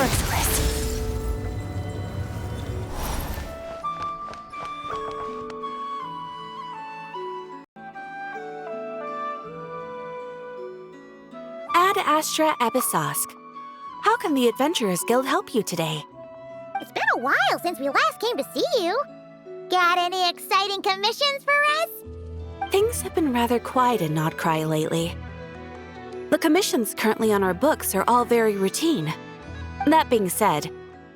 Merciless. Ad Astra Abyssosk. How can the Adventurers Guild help you today? It's been a while since we last came to see you. Got any exciting commissions for us? Things have been rather quiet in Nodcry lately. The commissions currently on our books are all very routine. That being said,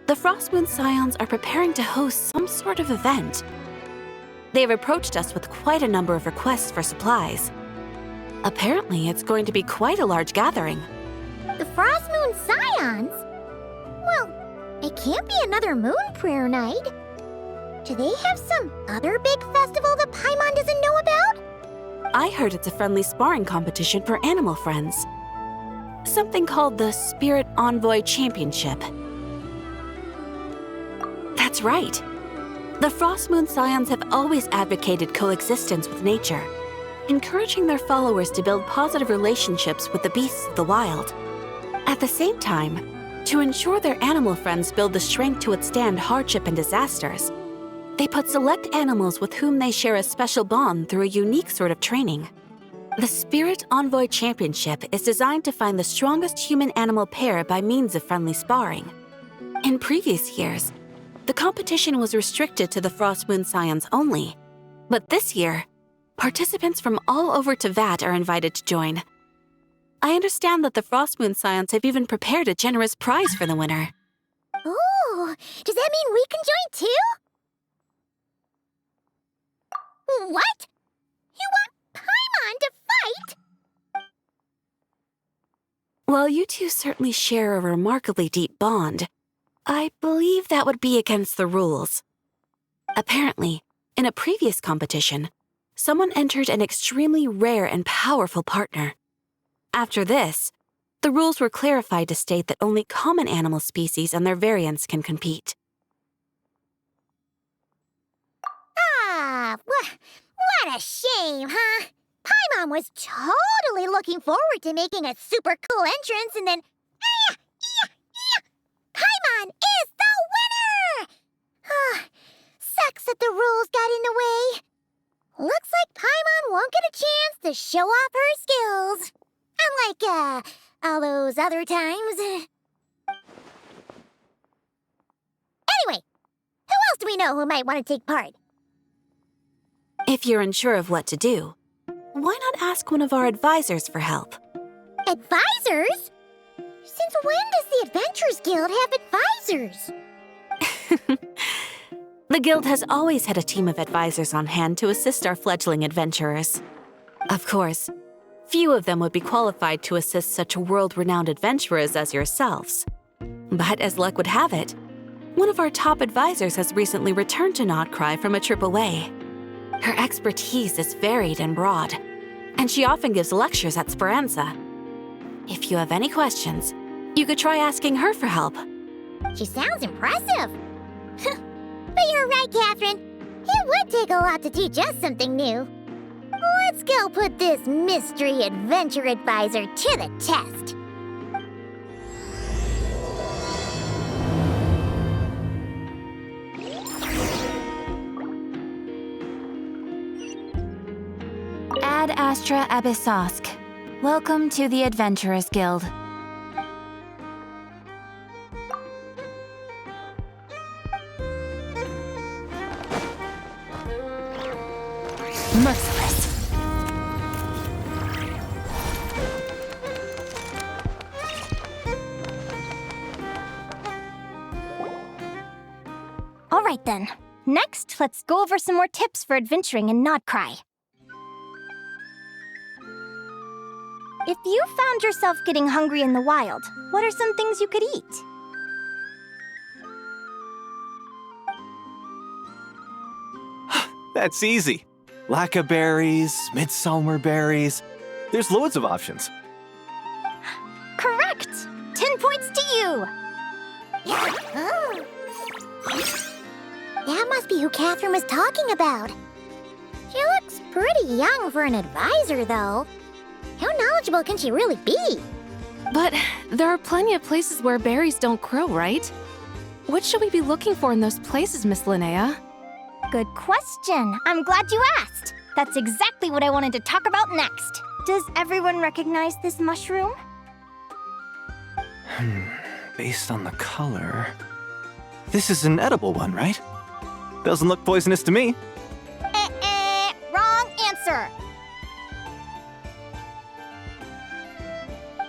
the Frostmoon Scions are preparing to host some sort of event. They've approached us with quite a number of requests for supplies. Apparently, it's going to be quite a large gathering. The Frostmoon Scions? Well, it can't be another Moon Prayer Night. Do they have some other big festival that Paimon doesn't know about? I heard it's a friendly sparring competition for animal friends. Something called the Spirit Envoy Championship. That's right. The Frostmoon Scions have always advocated coexistence with nature, encouraging their followers to build positive relationships with the beasts of the wild. At the same time, to ensure their animal friends build the strength to withstand hardship and disasters, they put select animals with whom they share a special bond through a unique sort of training. The Spirit Envoy Championship is designed to find the strongest human-animal pair by means of friendly sparring. In previous years, the competition was restricted to the Frostmoon Scions only, but this year, participants from all over Teyvat are invited to join. I understand that the Frostmoon Scions have even prepared a generous prize for the winner. Ooh, does that mean we can join too? What? You want Paimon to fight? While you two certainly share a remarkably deep bond, I believe that would be against the rules. Apparently, in a previous competition, someone entered an extremely rare and powerful partner. After this, the rules were clarified to state that only common animal species and their variants can compete. Ah, what a shame, huh? Paimon was totally looking forward to making a super cool entrance and then... Paimon is the winner! Sucks that the rules got in the way. Looks like Paimon won't get a chance to show off her skills. Unlike, all those other times. Anyway, who else do we know who might want to take part? If you're unsure of what to do, why not ask one of our advisors for help? Advisors? Since when does the Adventurers Guild have advisors? The Guild has always had a team of advisors on hand to assist our fledgling adventurers. Of course, few of them would be qualified to assist such world-renowned adventurers as yourselves. But as luck would have it, one of our top advisors has recently returned to Nodcry from a trip away. Her expertise is varied and broad, and she often gives lectures at Speranza. If you have any questions, you could try asking her for help. She sounds impressive. But you're right, Catherine. It would take a lot to teach us something new. Let's go put this mystery adventure advisor to the test. Ad Astra Abyssosk. Welcome to the Adventurers Guild. Merciless. All right then. Next, let's go over some more tips for adventuring in Nodcry. If you found yourself getting hungry in the wild, what are some things you could eat? That's easy. Lacca berries, midsummer berries. There's loads of options. Correct! 10 points to you! Oh. That must be who Catherine was talking about. She looks pretty young for an advisor, though. How knowledgeable can she really be? But there are plenty of places where berries don't grow, right? What should we be looking for in those places, Miss Linnea? Good question. I'm glad you asked. That's exactly what I wanted to talk about next. Does everyone recognize this mushroom? Based on the color... This is an edible one, right? Doesn't look poisonous to me. Wrong answer.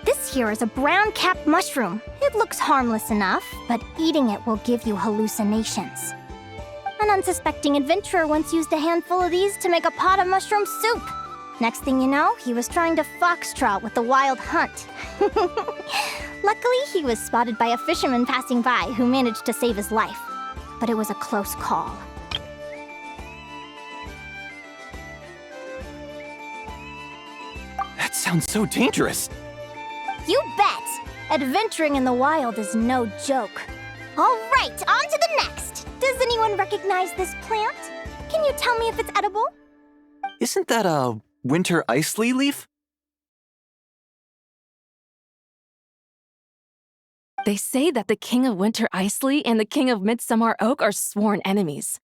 This here is a brown-capped mushroom. It looks harmless enough, but eating it will give you hallucinations. An unsuspecting adventurer once used a handful of these to make a pot of mushroom soup. Next thing you know, he was trying to foxtrot with the wild hunt. Luckily, he was spotted by a fisherman passing by who managed to save his life. But it was a close call. That sounds so dangerous. You bet! Adventuring in the wild is no joke. All right, on to the next. Does anyone recognize this plant? Can you tell me if it's edible? Isn't that a winter ice leaf? They say that the King of Winter Iceley and the King of Midsummer Oak are sworn enemies.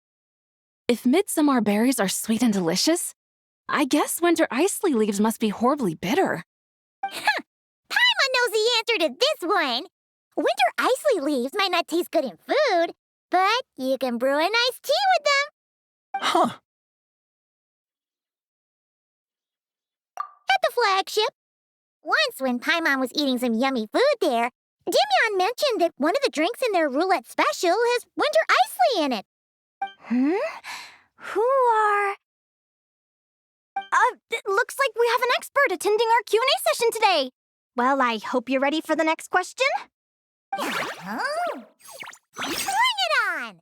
If midsummer berries are sweet and delicious, I guess winter Iceley leaves must be horribly bitter. Paimon knows the answer to this one. Winter icy leaves might not taste good in food, but you can brew a nice tea with them. Huh. At the flagship. Once when Paimon was eating some yummy food there, Dimyon mentioned that one of the drinks in their roulette special has winter icy in it. Who are... it looks like we have an expert attending our Q&A session today. Well, I hope you're ready for the next question. Oh. Bring it on!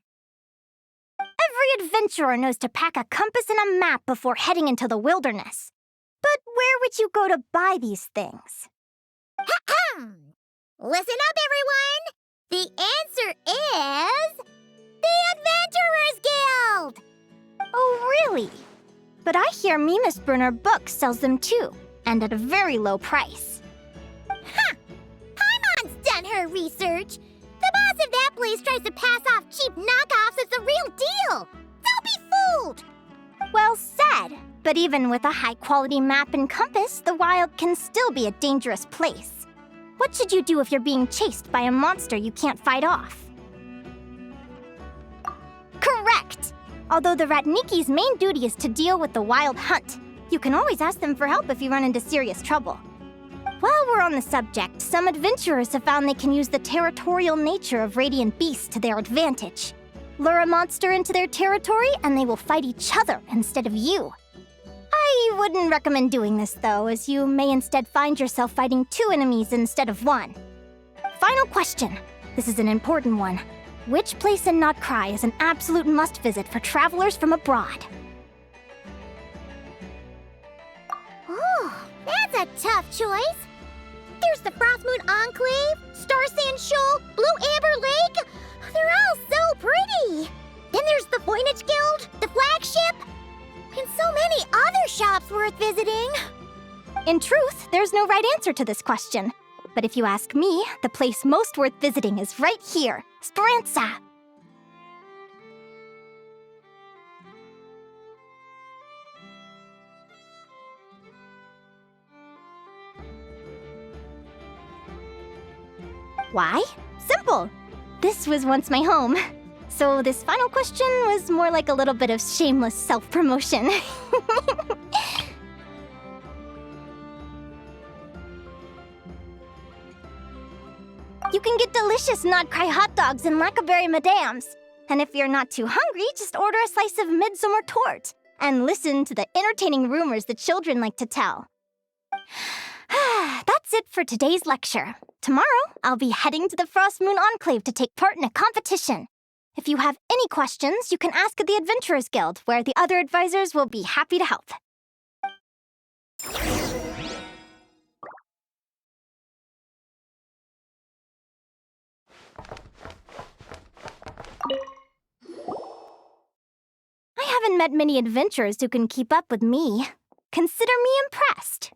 Every adventurer knows to pack a compass and a map before heading into the wilderness. But where would you go to buy these things? Listen up, everyone! The answer is... the Adventurers Guild! Oh, really? But I hear Mimas Brunner Books sells them too, and at a very low price. Paimon's done her research. The boss of that place tries to pass off cheap knockoffs as the real deal. Don't be fooled! Well said. But even with a high-quality map and compass, the wild can still be a dangerous place. What should you do if you're being chased by a monster you can't fight off? Correct! Although the Ratniki's main duty is to deal with the wild hunt, you can always ask them for help if you run into serious trouble. While we're on the subject, some adventurers have found they can use the territorial nature of radiant beasts to their advantage. Lure a monster into their territory and they will fight each other instead of you. I wouldn't recommend doing this though, as you may instead find yourself fighting 2 enemies instead of 1. Final question. This is an important one. Which place in Notcry is an absolute must-visit for travelers from abroad? Oh, that's a tough choice. There's the Frostmoon Enclave, Star Sand Shoal, Blue Amber Lake. They're all so pretty. Then there's the Voynich Guild, the flagship, and so many other shops worth visiting. In truth, there's no right answer to this question. But if you ask me, the place most worth visiting is right here, Speranza. Why? Simple. This was once my home. So this final question was more like a little bit of shameless self-promotion. You can get delicious Notcry hot dogs and Lackaberry Madams. And if you're not too hungry, just order a slice of midsummer tort and listen to the entertaining rumors the children like to tell. That's it for today's lecture. Tomorrow, I'll be heading to the Frostmoon Enclave to take part in a competition. If you have any questions, you can ask at the Adventurers Guild, where the other advisors will be happy to help. I haven't met many adventurers who can keep up with me. Consider me impressed.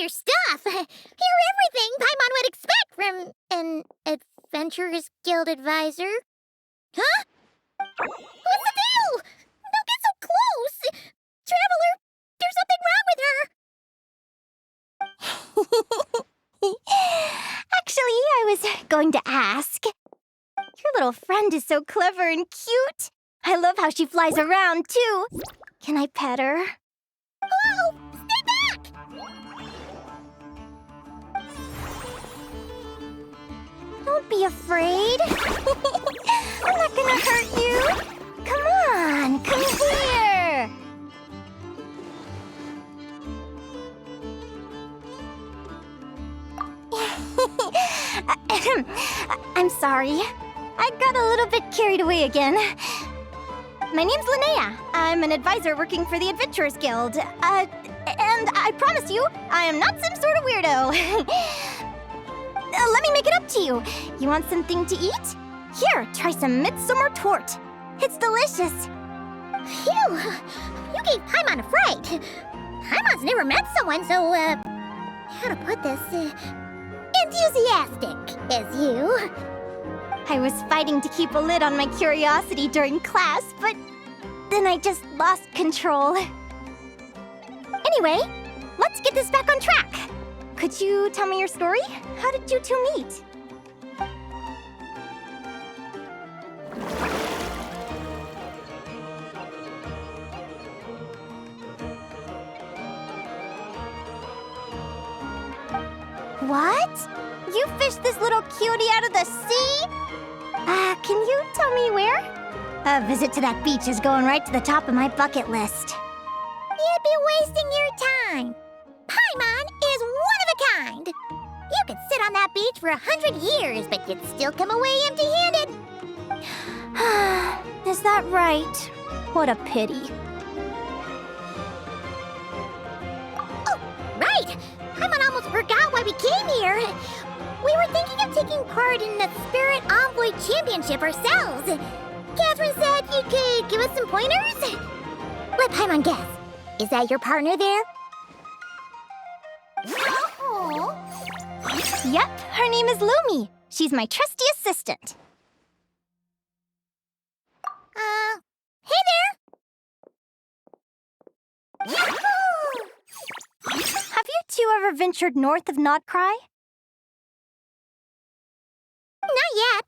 your stuff. You're everything Paimon would expect from an Adventurers Guild advisor. Huh? What's the deal? Don't get so close! Traveler, there's something wrong with her! Actually, I was going to ask. Your little friend is so clever and cute. I love how she flies around, too. Can I pet her? Whoa! Stay back! Don't be afraid. I'm not gonna hurt you. Come on, come here. I'm sorry. I got a little bit carried away again. My name's Linnea. I'm an advisor working for the Adventurers Guild. And I promise you, I am not some sort of weirdo. Let me make it up to you. You want something to eat? Here, try some midsummer tort. It's delicious. Phew! You gave Paimon a fright. Paimon's never met someone so, how to put this, enthusiastic as you. I was fighting to keep a lid on my curiosity during class, but then I just lost control. Anyway, let's get this back on track. Could you tell me your story? How did you two meet? What? You fished this little cutie out of the sea? Can you tell me where? A visit to that beach is going right to the top of my bucket list. You'd be wasting your time. Paimon is one of a kind. You could sit on that beach for 100 years, but you'd still come away empty-handed. Is that right? What a pity. Oh, right! Paimon almost forgot why we came here. We were thinking of taking part in the Spirit Envoy Championship ourselves. Catherine said you could give us some pointers? Let Paimon guess. Is that your partner there? Yep, her name is Lumi. She's my trusty assistant. Hey there! Have you two ever ventured north of Nodcry? Not yet.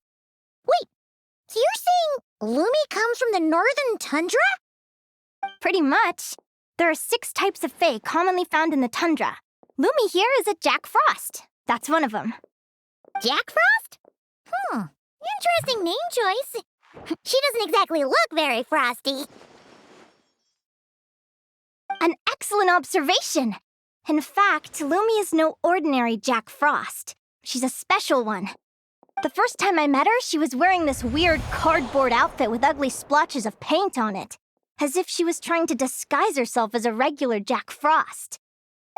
Wait, so you're saying Lumi comes from the northern tundra? Pretty much. There are 6 types of fae commonly found in the tundra. Lumi here is a Jack Frost. That's one of them. Jack Frost? Interesting name choice. She doesn't exactly look very frosty. An excellent observation. In fact, Lumi is no ordinary Jack Frost. She's a special one. The first time I met her, she was wearing this weird cardboard outfit with ugly splotches of paint on it, as if she was trying to disguise herself as a regular Jack Frost.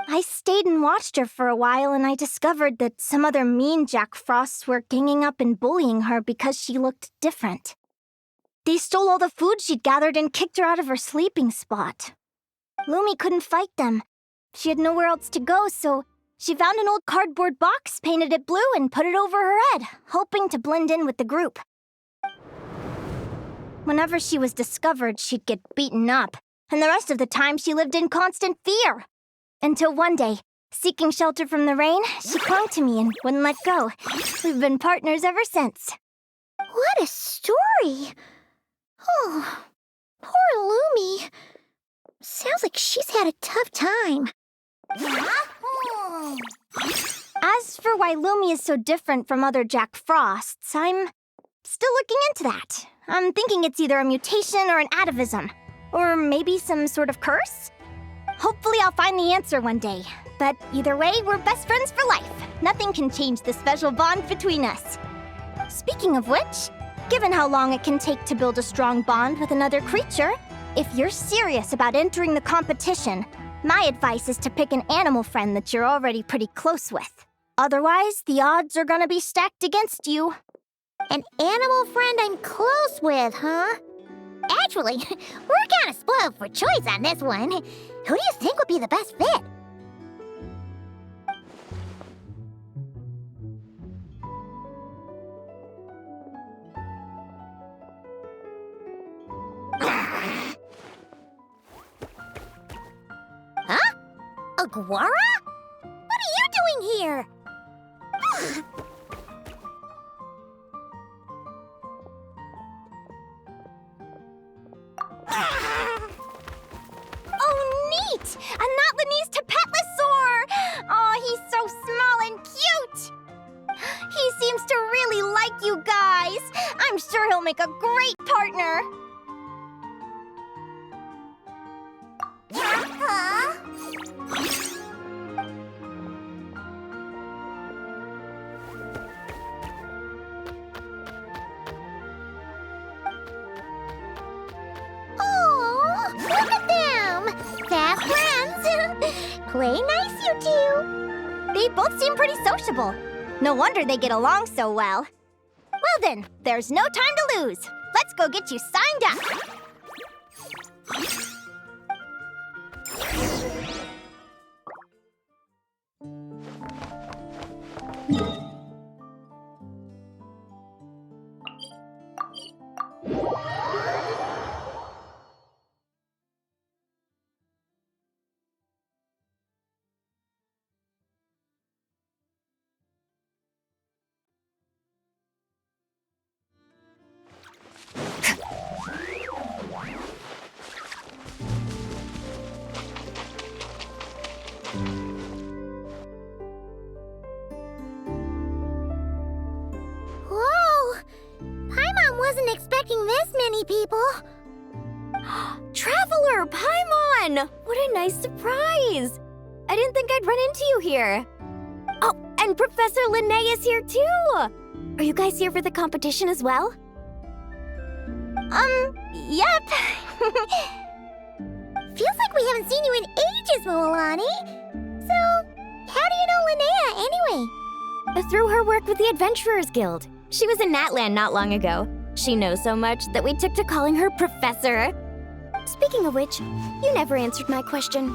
I stayed and watched her for a while, and I discovered that some other mean Jack Frosts were ganging up and bullying her because she looked different. They stole all the food she'd gathered and kicked her out of her sleeping spot. Lumi couldn't fight them. She had nowhere else to go, so she found an old cardboard box, painted it blue, and put it over her head, hoping to blend in with the group. Whenever she was discovered, she'd get beaten up, and the rest of the time she lived in constant fear. Until one day, seeking shelter from the rain, she clung to me and wouldn't let go. We've been partners ever since. What a story! Oh, poor Lumi. Sounds like she's had a tough time. As for why Lumi is so different from other Jack Frosts, I'm still looking into that. I'm thinking it's either a mutation or an atavism. Or maybe some sort of curse? Hopefully I'll find the answer one day. But either way, we're best friends for life. Nothing can change the special bond between us. Speaking of which, given how long it can take to build a strong bond with another creature, if you're serious about entering the competition, my advice is to pick an animal friend that you're already pretty close with. Otherwise, the odds are gonna be stacked against you. An animal friend I'm close with, huh? Actually, we're kind of spoiled for choice on this one. Who do you think would be the best fit? Aguara? What are you doing here? Oh, neat! A Notlanese Tapetlosaur! Oh, he's so small and cute! He seems to really like you guys. I'm sure he'll make a great partner. Huh? Oh, look at them! Fast friends! Play nice, you two! They both seem pretty sociable. No wonder they get along so well. Well then, there's no time to lose. Let's go get you signed up. Whoa! Paimon wasn't expecting this many people. Traveler, Paimon! What a nice surprise! I didn't think I'd run into you here. Oh, and Professor Linnae is here too! Are you guys here for the competition as well? Yep. Feels like we haven't seen you in ages, Moalani. So, how do you know Linnea anyway? Through her work with the Adventurers Guild. She was in Natland not long ago. She knows so much that we took to calling her Professor. Speaking of which, you never answered my question.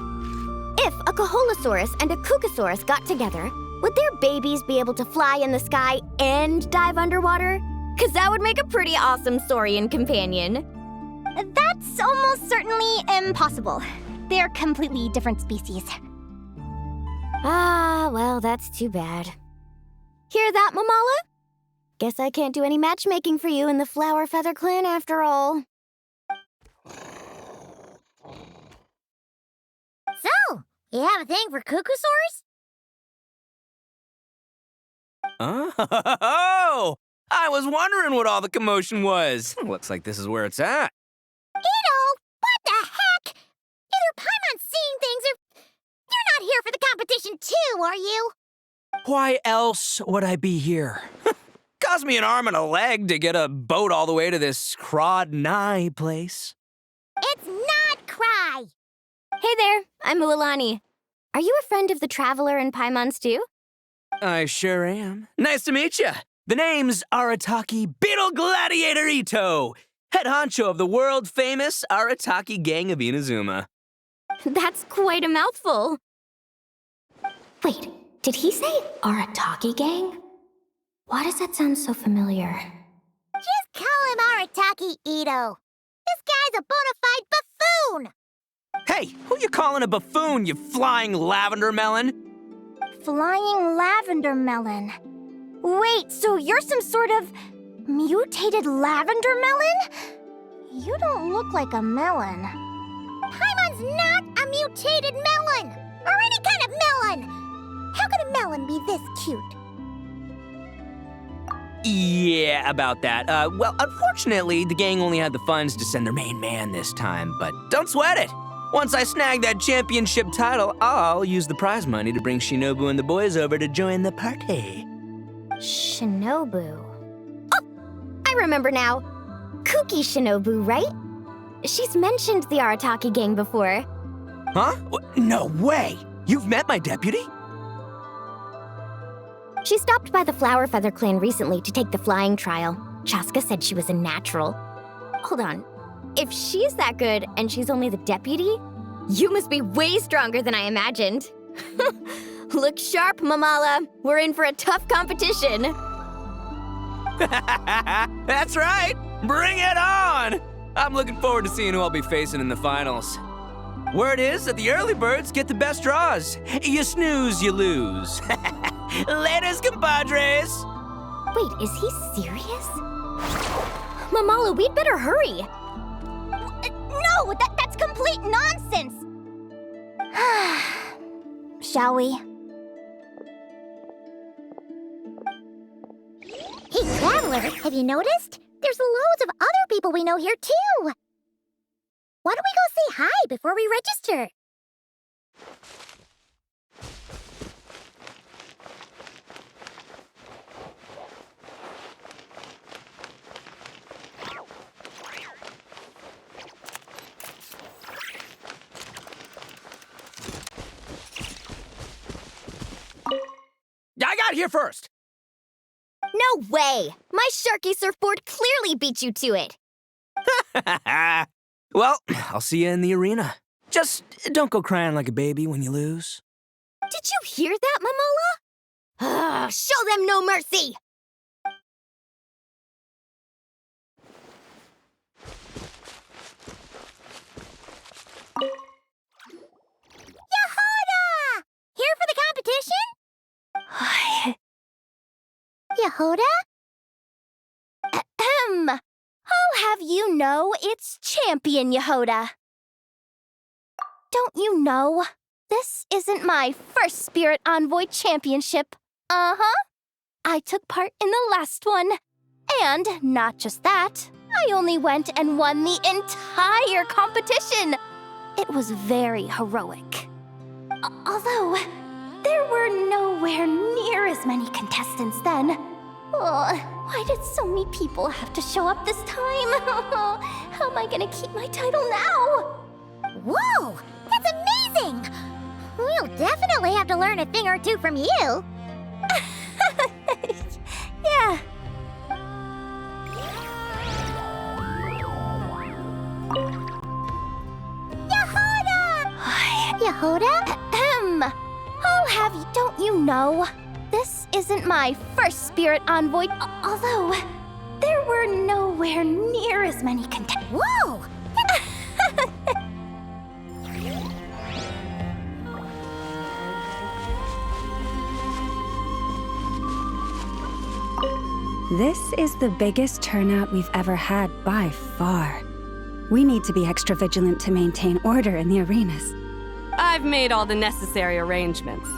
If a Caholosaurus and a Kookasaurus got together, would their babies be able to fly in the sky and dive underwater? 'Cause that would make a pretty awesome saurian companion. That's almost certainly impossible. They're completely different species. Ah, well, that's too bad. Hear that, Mamala? Guess I can't do any matchmaking for you in the Flower Feather Clan after all. So, you have a thing for Kookasaurs? Oh! I was wondering what all the commotion was. Looks like this is where it's at. Ito, what the heck? Either Paimon's seeing things or you're not here for the competition too, are you? Why else would I be here? Cost me an arm and a leg to get a boat all the way to this Crodnai place. It's not Cry. Hey there, I'm Mualani. Are you a friend of the Traveler and Paimon's too? I sure am. Nice to meet you. The name's Arataki Beetle Gladiator Ito, head honcho of the world-famous Arataki Gang of Inazuma. That's quite a mouthful. Wait, did he say Arataki Gang? Why does that sound so familiar? Just call him Arataki Ito. This guy's a bona fide buffoon. Hey, who you calling a buffoon, you flying lavender melon? Flying lavender melon. Wait, so you're some sort of mutated lavender melon? You don't look like a melon. Paimon's not a mutated melon, or any kind of melon. How could a melon be this cute? Yeah, about that. Well, unfortunately, the gang only had the funds to send their main man this time, but don't sweat it. Once I snag that championship title, I'll use the prize money to bring Shinobu and the boys over to join the party. Shinobu. Oh, I remember now. Kuki Shinobu, right? She's mentioned the Arataki Gang before. Huh? No way! You've met my deputy? She stopped by the Flower Feather Clan recently to take the flying trial. Chaska said she was a natural. Hold on. If she's that good and she's only the deputy, you must be way stronger than I imagined. Look sharp, Mamala. We're in for a tough competition. That's right! Bring it on! I'm looking forward to seeing who I'll be facing in the finals. Word is that the early birds get the best draws. You snooze, you lose. Laters, compadres! Wait, is he serious? Mamala, we'd better hurry. No, that's complete nonsense! Shall we? Hey, Traveler, have you noticed? There's loads of other people we know here, too. Why don't we go say hi before we register? I got here first! No way! My Sharky surfboard clearly beat you to it. Well, I'll see you in the arena. Just don't go crying like a baby when you lose. Did you hear that, Mamola? Show them no mercy! Yehoda! Here for the competition? Yehoda? Ahem. I'll have you know it's Champion Yehoda. Don't you know? This isn't my first Spirit Envoy Championship. Uh-huh. I took part in the last one. And not just that, I only went and won the entire competition. It was very heroic. Although, there were nowhere near as many contestants then. Why did so many people have to show up this time? How am I gonna keep my title now? Whoa! That's amazing! We'll definitely have to learn a thing or two from you. Yeah. Yehoda? Ahem. I'll have you. Don't you know? This isn't my first Spirit Envoy. Although, there were nowhere near as many contestants. Whoa! This is the biggest turnout we've ever had by far. We need to be extra vigilant to maintain order in the arenas. I've made all the necessary arrangements.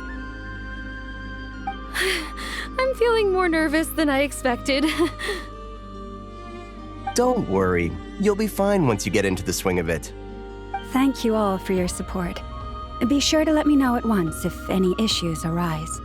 I'm feeling more nervous than I expected. Don't worry. You'll be fine once you get into the swing of it. Thank you all for your support. Be sure to let me know at once if any issues arise.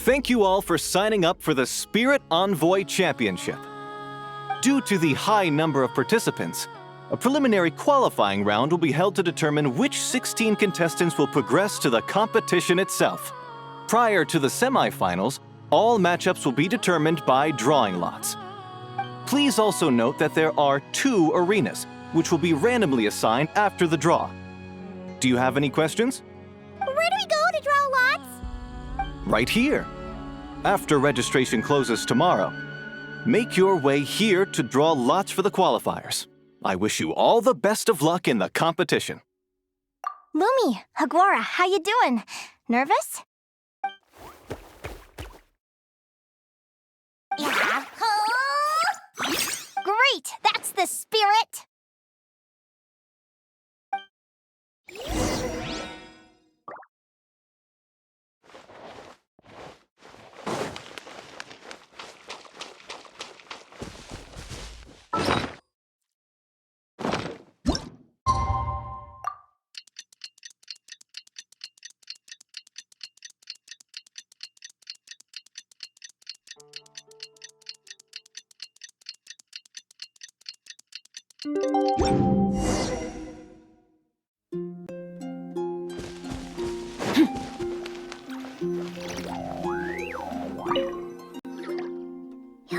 Thank you all for signing up for the Spirit Envoy Championship. Due to the high number of participants, a preliminary qualifying round will be held to determine which 16 contestants will progress to the competition itself. Prior to the semifinals, all matchups will be determined by drawing lots. Please also note that there are 2 arenas, which will be randomly assigned after the draw. Do you have any questions? Where do we go to draw lots? Right here. After registration closes tomorrow, make your way here to draw lots for the qualifiers. I wish you all the best of luck in the competition. Lumi, Hagwara, how you doing? Nervous? Yeah. Great, that's the spirit!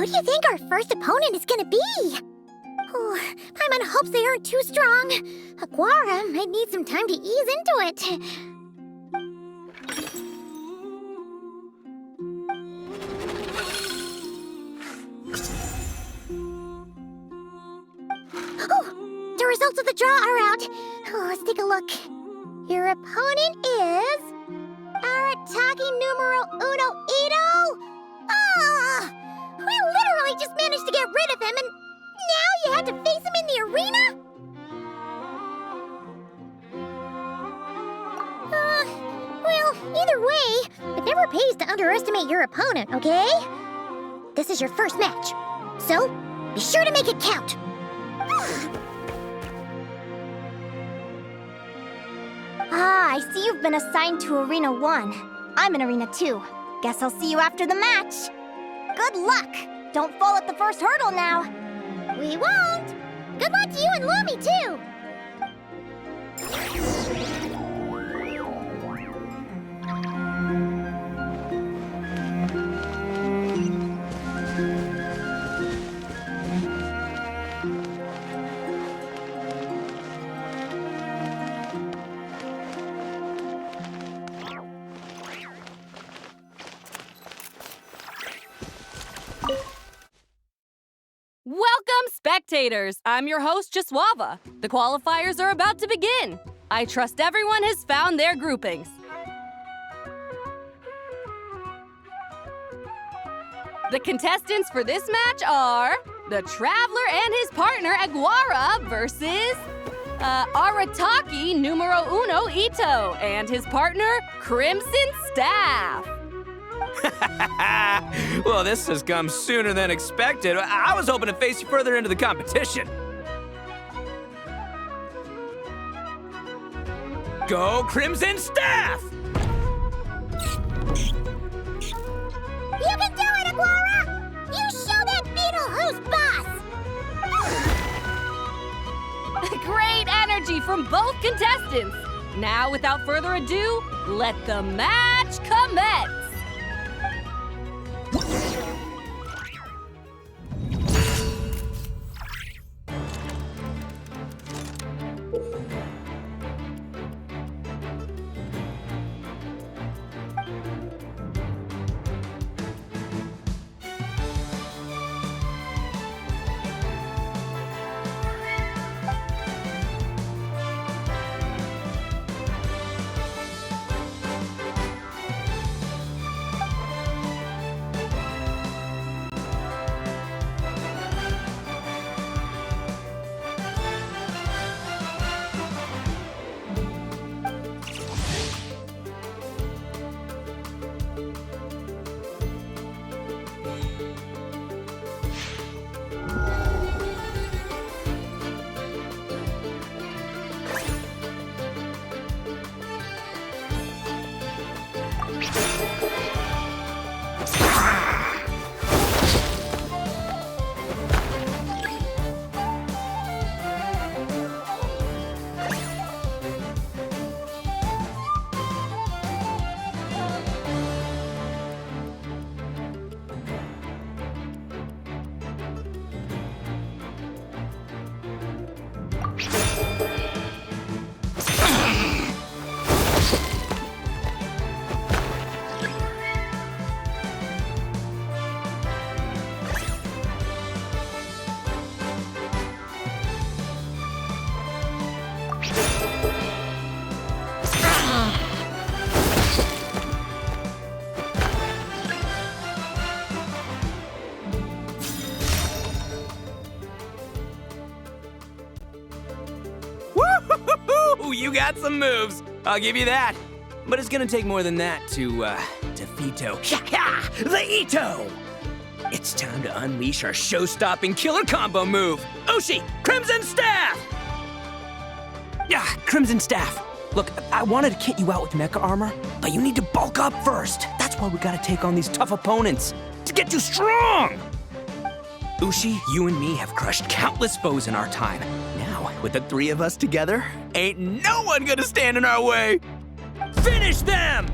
Who do you think our first opponent is gonna be? Oh, Paimon hopes they aren't too strong. Aguara might need some time to ease into it. Oh, the results of the draw are out. Oh, let's take a look. Your opponent is... Arataki numero uno Ito? Ah! We literally just managed to get rid of him, and now you have to face him in the arena? Well, either way, it never pays to underestimate your opponent, okay? This is your first match, so be sure to make it count. Ah, I see you've been assigned to Arena 1. I'm in Arena 2. Guess I'll see you after the match. Good luck! Don't fall at the first hurdle now. We won't! Good luck to you and Lumi, too! Welcome, spectators! I'm your host, Jaswava. The qualifiers are about to begin. I trust everyone has found their groupings. The contestants for this match are the Traveler and his partner, Aguara, versus Arataki numero uno Ito and his partner, Crimson Staff. Well, this has come sooner than expected. I was hoping to face you further into the competition. Go Crimson Staff! You can do it, Aguara! You show that beetle who's boss! Great energy from both contestants. Now, without further ado, let the match commence. You got some moves, I'll give you that. But it's gonna take more than that to defeat the Ito. It's time to unleash our show-stopping killer combo move. Ushi, Crimson Staff! Yeah, Crimson Staff. Look, I wanted to kit you out with mecha armor, but you need to bulk up first. That's why we gotta take on these tough opponents, to get you strong! Ushi, you and me have crushed countless foes in our time. Now, with the three of us together, ain't no one gonna stand in our way! Finish them!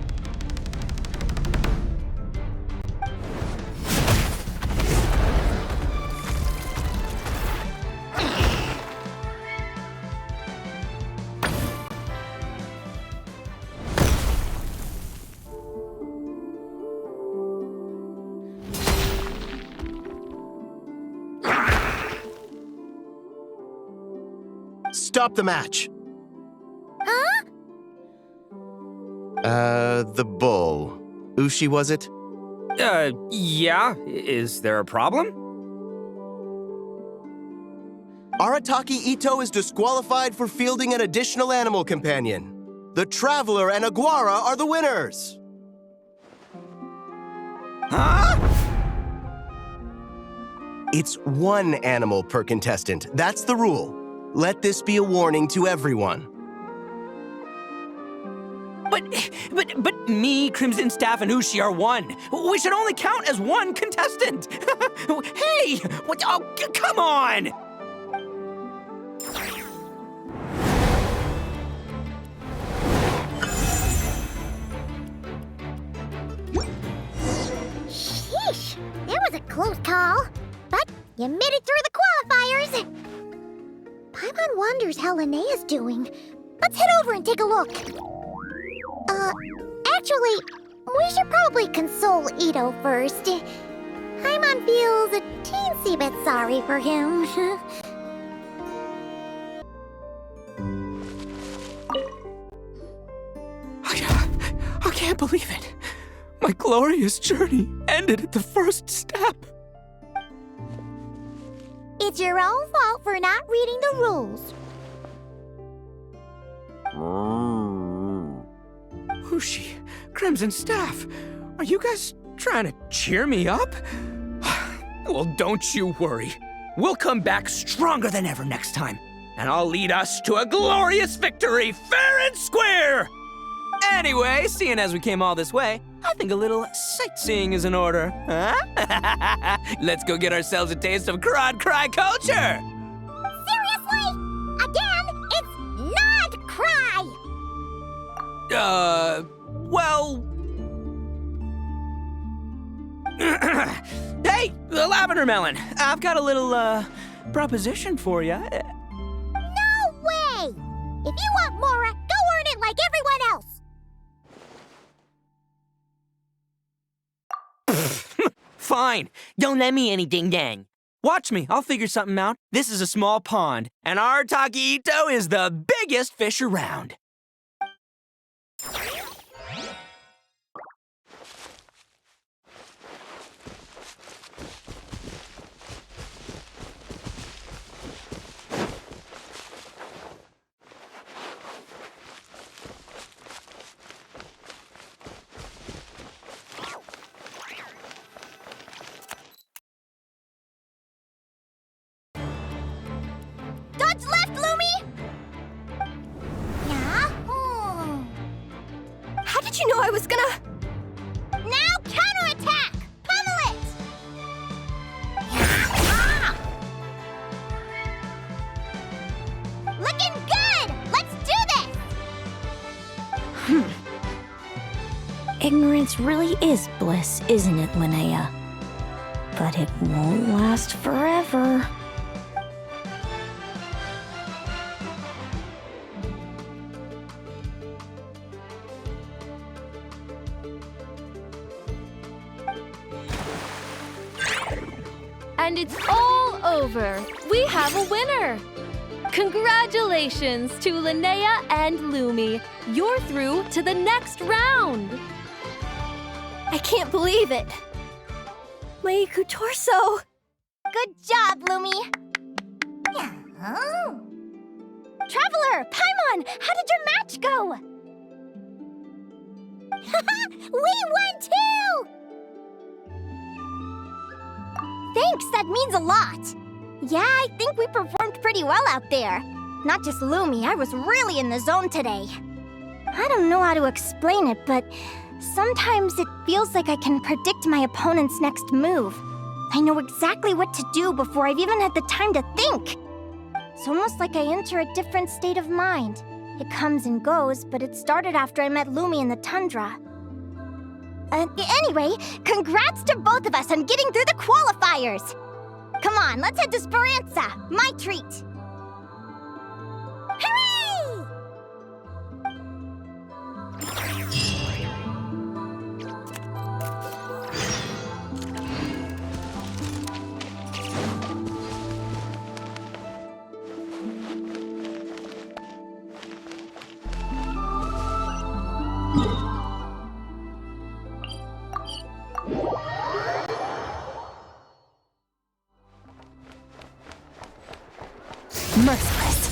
Stop the match. Huh? The bull. Ushi, was it? Yeah. Is there a problem? Arataki Ito is disqualified for fielding an additional animal companion. The Traveler and Aguara are the winners. Huh? It's one animal per contestant. That's the rule. Let this be a warning to everyone. But me, Crimson Staff, and Ushi are one. We should only count as one contestant. Hey, what? Oh, come on! Sheesh, that was a close call. But you made it through the qualifiers. Paimon wonders how Linnea's doing. Let's head over and take a look. Actually, we should probably console Ito first. Paimon feels a teensy bit sorry for him. I can't believe it. My glorious journey ended at the first step. It's your own fault for not reading the rules. Ushi, Crimson Staff, are you guys trying to cheer me up? Well, don't you worry. We'll come back stronger than ever next time, and I'll lead us to a glorious victory, fair and square! Anyway, seeing as we came all this way, I think a little sightseeing is in order, huh? Let's go get ourselves a taste of Crod Cry culture! Seriously? Again, it's not cry! Well... Hey, the lavender melon, I've got a little, proposition for you. No way! If you want Mora, go earn it like everyone else! Fine, don't let me any ding-dang. Watch me, I'll figure something out. This is a small pond, and Arataki Ito is the biggest fish around. Dodge left, Lumi! Yeah? How did you know I was gonna... Now counterattack! Pummel it! Ah! Looking good! Let's do this! Ignorance really is bliss, isn't it, Linnea? But it won't last forever. And it's all over. We have a winner. Congratulations to Linnea and Lumi. You're through to the next round. I can't believe it. Meiku Torso. Good job, Lumi! Traveler, Paimon, how did your match go? We won too! Thanks, that means a lot. Yeah, I think we performed pretty well out there. Not just Lumi, I was really in the zone today. I don't know how to explain it, but sometimes it feels like I can predict my opponent's next move. I know exactly what to do before I've even had the time to think. It's almost like I enter a different state of mind. It comes and goes, but it started after I met Lumi in the tundra. Anyway, congrats to both of us on getting through the qualifiers! Come on, let's head to Speranza, my treat! Hooray! Merciless.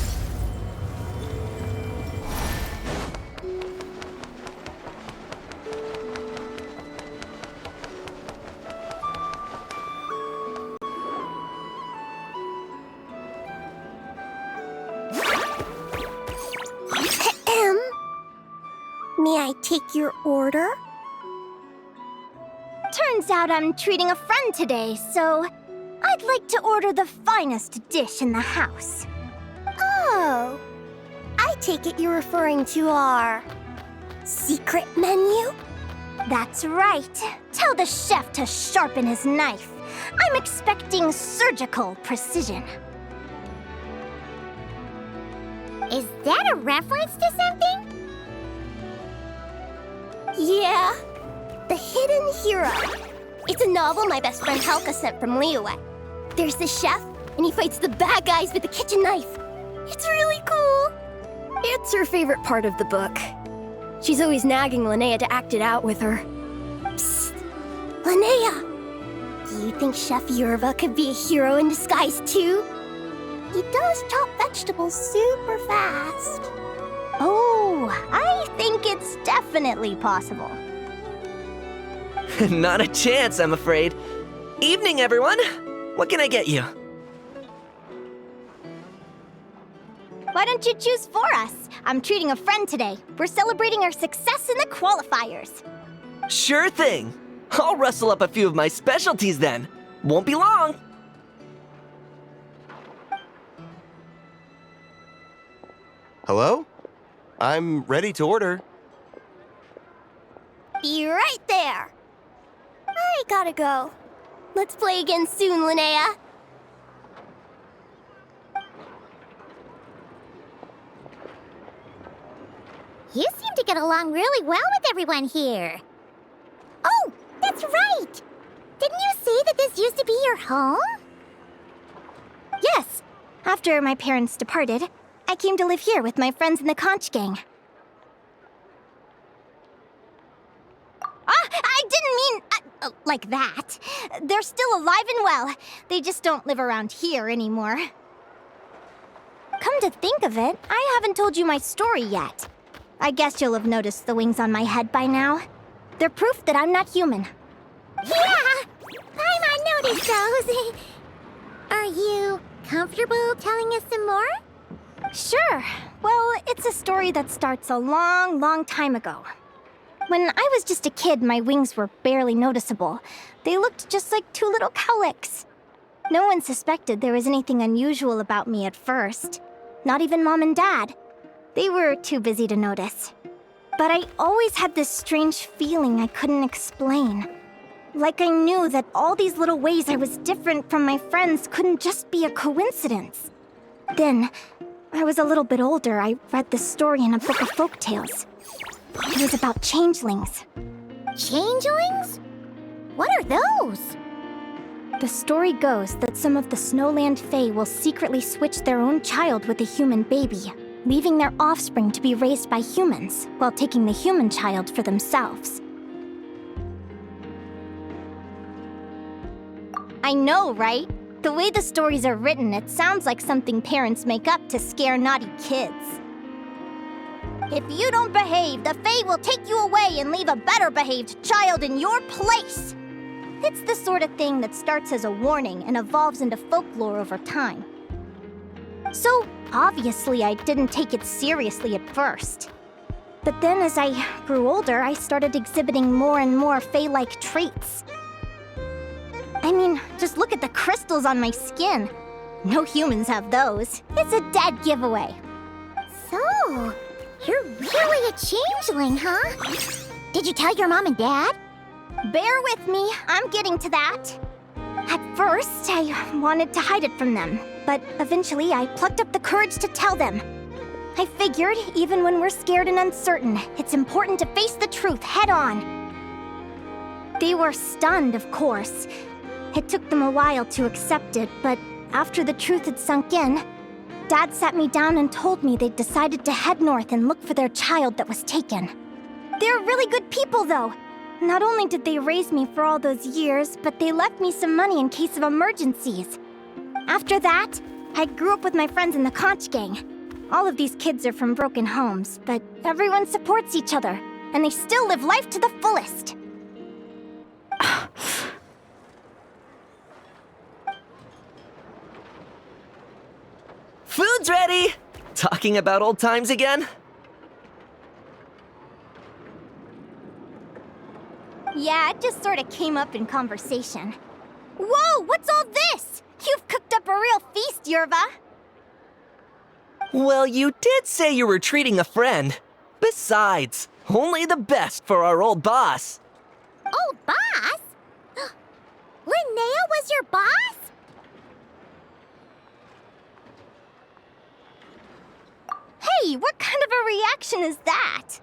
May I take your order? Turns out I'm treating a friend today, so I'd like to order the finest dish in the house. Oh, I take it you're referring to our secret menu? That's right. Tell the chef to sharpen his knife. I'm expecting surgical precision. Is that a reference to something? Yeah, The Hidden Hero. It's a novel my best friend Helka sent from Liyue. There's the chef, and he fights the bad guys with a kitchen knife. It's really cool. It's her favorite part of the book. She's always nagging Linnea to act it out with her. Psst, Linnea. Do you think Chef Yerva could be a hero in disguise too? He does chop vegetables super fast. Oh, I think it's definitely possible. Not a chance, I'm afraid. Evening, everyone. What can I get you? Why don't you choose for us? I'm treating a friend today. We're celebrating our success in the qualifiers. Sure thing. I'll rustle up a few of my specialties then. Won't be long. Hello? I'm ready to order. Be right there. I gotta go. Let's play again soon, Linnea. You seem to get along really well with everyone here. Oh, that's right! Didn't you say that this used to be your home? Yes. After my parents departed, I came to live here with my friends in the conch gang. I didn't mean like that. They're still alive and well. They just don't live around here anymore. Come to think of it, I haven't told you my story yet. I guess you'll have noticed the wings on my head by now. They're proof that I'm not human. Yeah! Paimon noticed those. Are you comfortable telling us some more? Sure. Well, it's a story that starts a long, long time ago. When I was just a kid, my wings were barely noticeable. They looked just like two little cowlicks. No one suspected there was anything unusual about me at first. Not even Mom and Dad. They were too busy to notice. But I always had this strange feeling I couldn't explain. Like I knew that all these little ways I was different from my friends couldn't just be a coincidence. Then, I was a little bit older, I read this story in a book of folktales. It was about changelings. Changelings? What are those? The story goes that some of the Snowland Fae will secretly switch their own child with a human baby, leaving their offspring to be raised by humans, while taking the human child for themselves. I know, right? The way the stories are written, it sounds like something parents make up to scare naughty kids. If you don't behave, the Fae will take you away and leave a better-behaved child in your place. It's the sort of thing that starts as a warning and evolves into folklore over time. So, obviously, I didn't take it seriously at first. But then as I grew older, I started exhibiting more and more Fae-like traits. I mean, just look at the crystals on my skin. No humans have those. It's a dead giveaway. So, you're really a changeling, huh? Did you tell your mom and dad? Bear with me, I'm getting to that. At first, I wanted to hide it from them, but eventually I plucked up the courage to tell them. I figured, even when we're scared and uncertain, it's important to face the truth head on. They were stunned, of course. It took them a while to accept it, but after the truth had sunk in, Dad sat me down and told me they'd decided to head north and look for their child that was taken. They're really good people, though. Not only did they raise me for all those years, but they left me some money in case of emergencies. After that, I grew up with my friends in the conch gang. All of these kids are from broken homes, but everyone supports each other, and they still live life to the fullest. Food's ready! Talking about old times again? Yeah, it just sort of came up in conversation. Whoa, what's all this? You've cooked up a real feast, Yerva. Well, you did say you were treating a friend. Besides, only the best for our old boss. Old boss? Linnea was your boss? Hey, what kind of a reaction is that?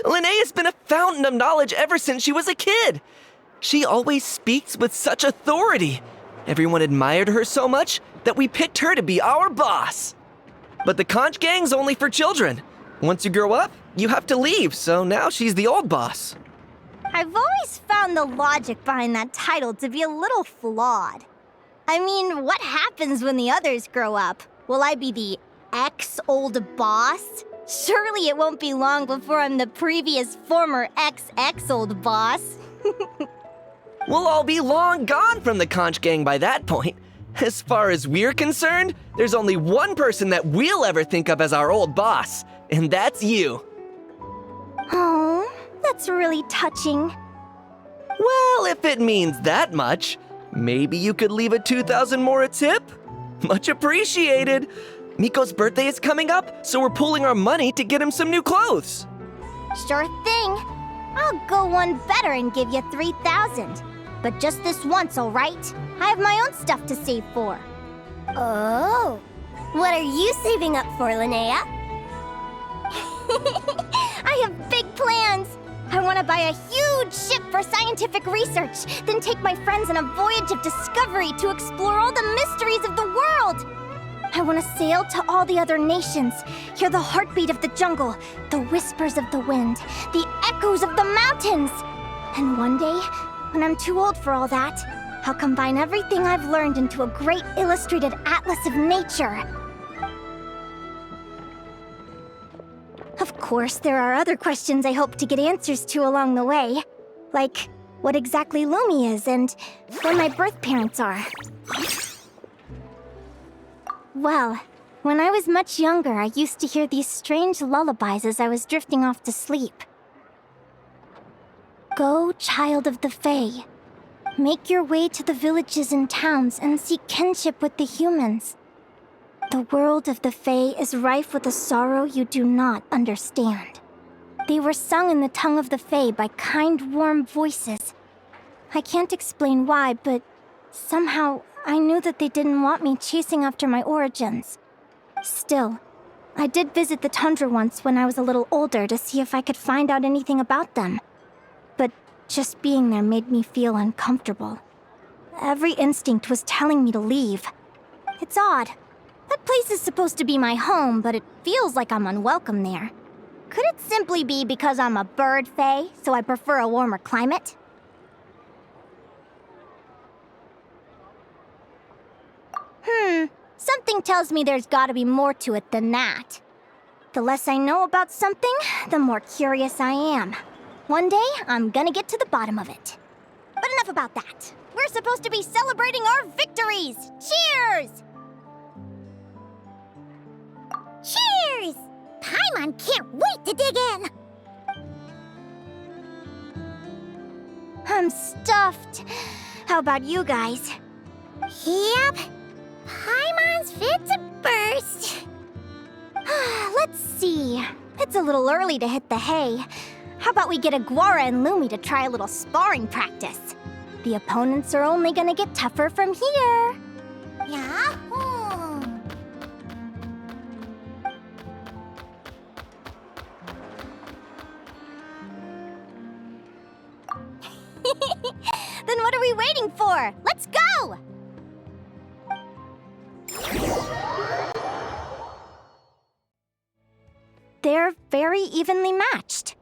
Linnea's been a fountain of knowledge ever since she was a kid. She always speaks with such authority. Everyone admired her so much that we picked her to be our boss. But the conch gang's only for children. Once you grow up, you have to leave, so now she's the old boss. I've always found the logic behind that title to be a little flawed. I mean, what happens when the others grow up? Will I be the ex-old boss? Surely it won't be long before I'm the previous former ex-old boss. We'll all be long gone from the conch gang by that point. As far as we're concerned, there's only one person that we'll ever think of as our old boss, and that's you. Oh, that's really touching. Well, if it means that much, maybe you could leave a 2,000 more a tip? Much appreciated. Miko's birthday is coming up, so we're pooling our money to get him some new clothes. Sure thing. I'll go one better and give you 3,000. But just this once, all right? I have my own stuff to save for. Oh. What are you saving up for, Linnea? I have big plans. I want to buy a huge ship for scientific research, then take my friends on a voyage of discovery to explore all the mysteries of the world. I want to sail to all the other nations, hear the heartbeat of the jungle, the whispers of the wind, the echoes of the mountains. And one day, when I'm too old for all that, I'll combine everything I've learned into a great illustrated atlas of nature. Of course, there are other questions I hope to get answers to along the way. Like, what exactly Lumi is and where my birth parents are. Well, when I was much younger, I used to hear these strange lullabies as I was drifting off to sleep. Go, child of the Fae. Make your way to the villages and towns and seek kinship with the humans. The world of the Fae is rife with a sorrow you do not understand. They were sung in the tongue of the Fae by kind, warm voices. I can't explain why, but somehow I knew that they didn't want me chasing after my origins. Still, I did visit the tundra once when I was a little older to see if I could find out anything about them. But just being there made me feel uncomfortable. Every instinct was telling me to leave. It's odd. That place is supposed to be my home, but it feels like I'm unwelcome there. Could it simply be because I'm a bird fae, so I prefer a warmer climate? Something tells me there's gotta be more to it than that. The less I know about something, the more curious I am. One day, I'm gonna get to the bottom of it. But enough about that. We're supposed to be celebrating our victories! Cheers! Cheers! Paimon can't wait to dig in! I'm stuffed. How about you guys? Yep. Paimon's fit to burst. Let's see. It's a little early to hit the hay. How about we get Aguara and Lumi to try a little sparring practice? The opponents are only gonna get tougher from here. Yahoo! Then what are we waiting for? Let's go! They're very evenly matched.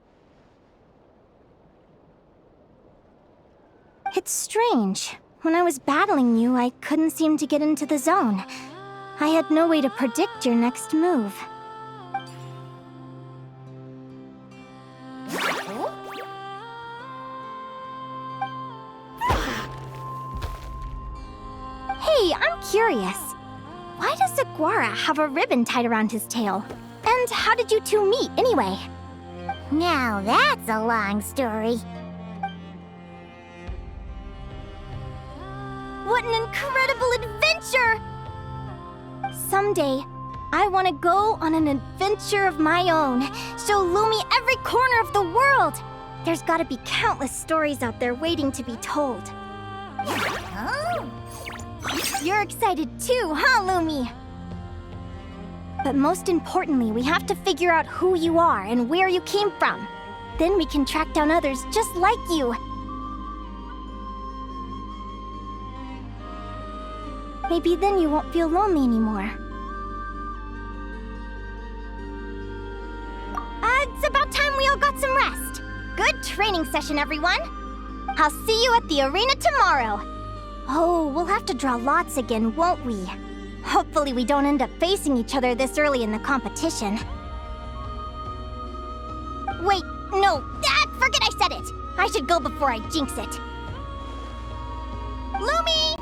It's strange. When I was battling you, I couldn't seem to get into the zone. I had no way to predict your next move. Hey, I'm curious. Why does Aguara have a ribbon tied around his tail? And how did you two meet, anyway? Now that's a long story. What an incredible adventure! Someday, I want to go on an adventure of my own. Show Lumi every corner of the world. There's gotta be countless stories out there waiting to be told. Oh. You're excited too, huh, Lumi? But most importantly, we have to figure out who you are and where you came from. Then we can track down others just like you. Maybe then you won't feel lonely anymore. It's about time we all got some rest. Good training session, everyone. I'll see you at the arena tomorrow. Oh, we'll have to draw lots again, won't we? Hopefully we don't end up facing each other this early in the competition. Wait, no, forget I said it. I should go before I jinx it. Lumi!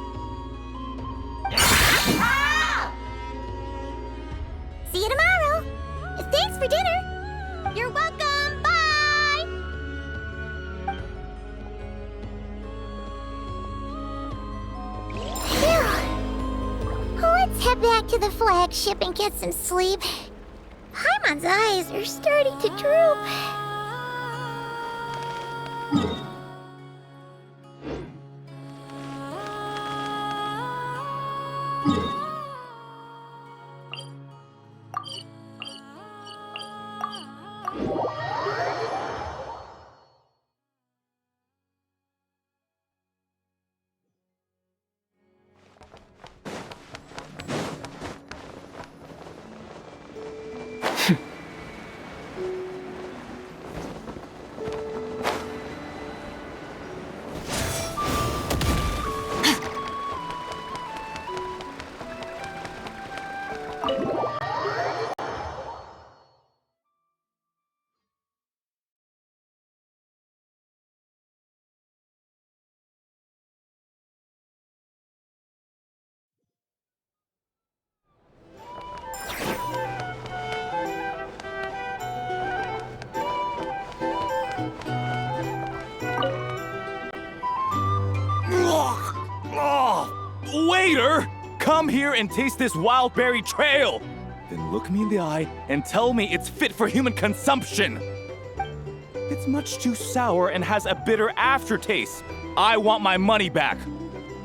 See you tomorrow. Thanks for dinner. You're welcome. Bye! Phew. Let's head back to the flagship and get some sleep. Paimon's eyes are starting to droop. Waiter! Come here and taste this wild berry trail! Then look me in the eye and tell me it's fit for human consumption! It's much too sour and has a bitter aftertaste. I want my money back!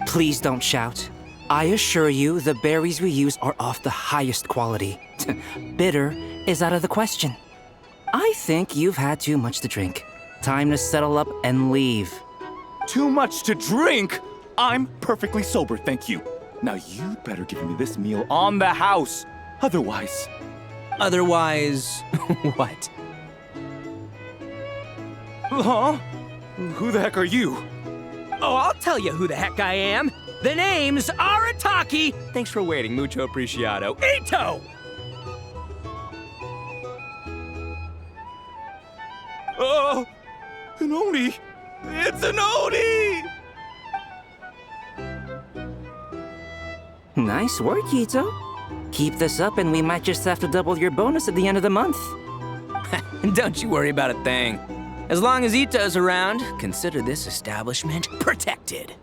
Please don't shout. I assure you the berries we use are of the highest quality. Bitter is out of the question. I think you've had too much to drink. Time to settle up and leave. Too much to drink? I'm perfectly sober, thank you. Now you'd better give me this meal on the house. Otherwise... Otherwise, what? Huh? Who the heck are you? Oh, I'll tell you who the heck I am. The name's Arataki. Thanks for waiting, mucho apreciado. Ito! Oh, an Oni! It's an Oni! Nice work, Ito. Keep this up and we might just have to double your bonus at the end of the month. Don't you worry about a thing. As long as Ito's around, consider this establishment protected.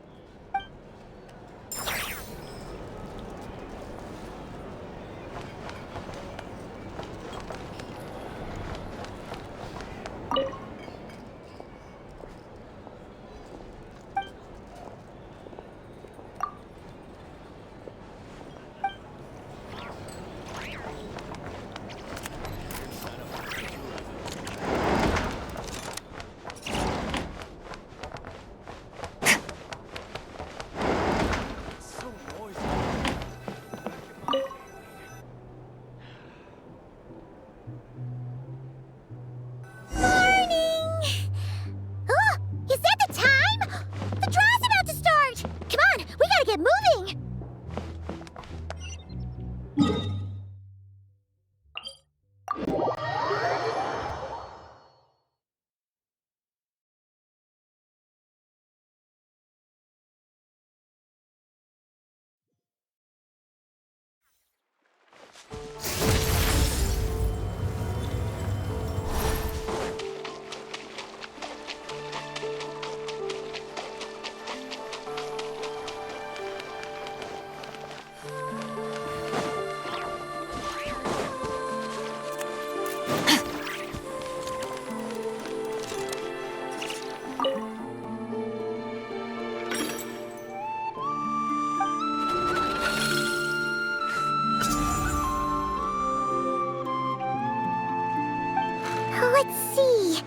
Let's see.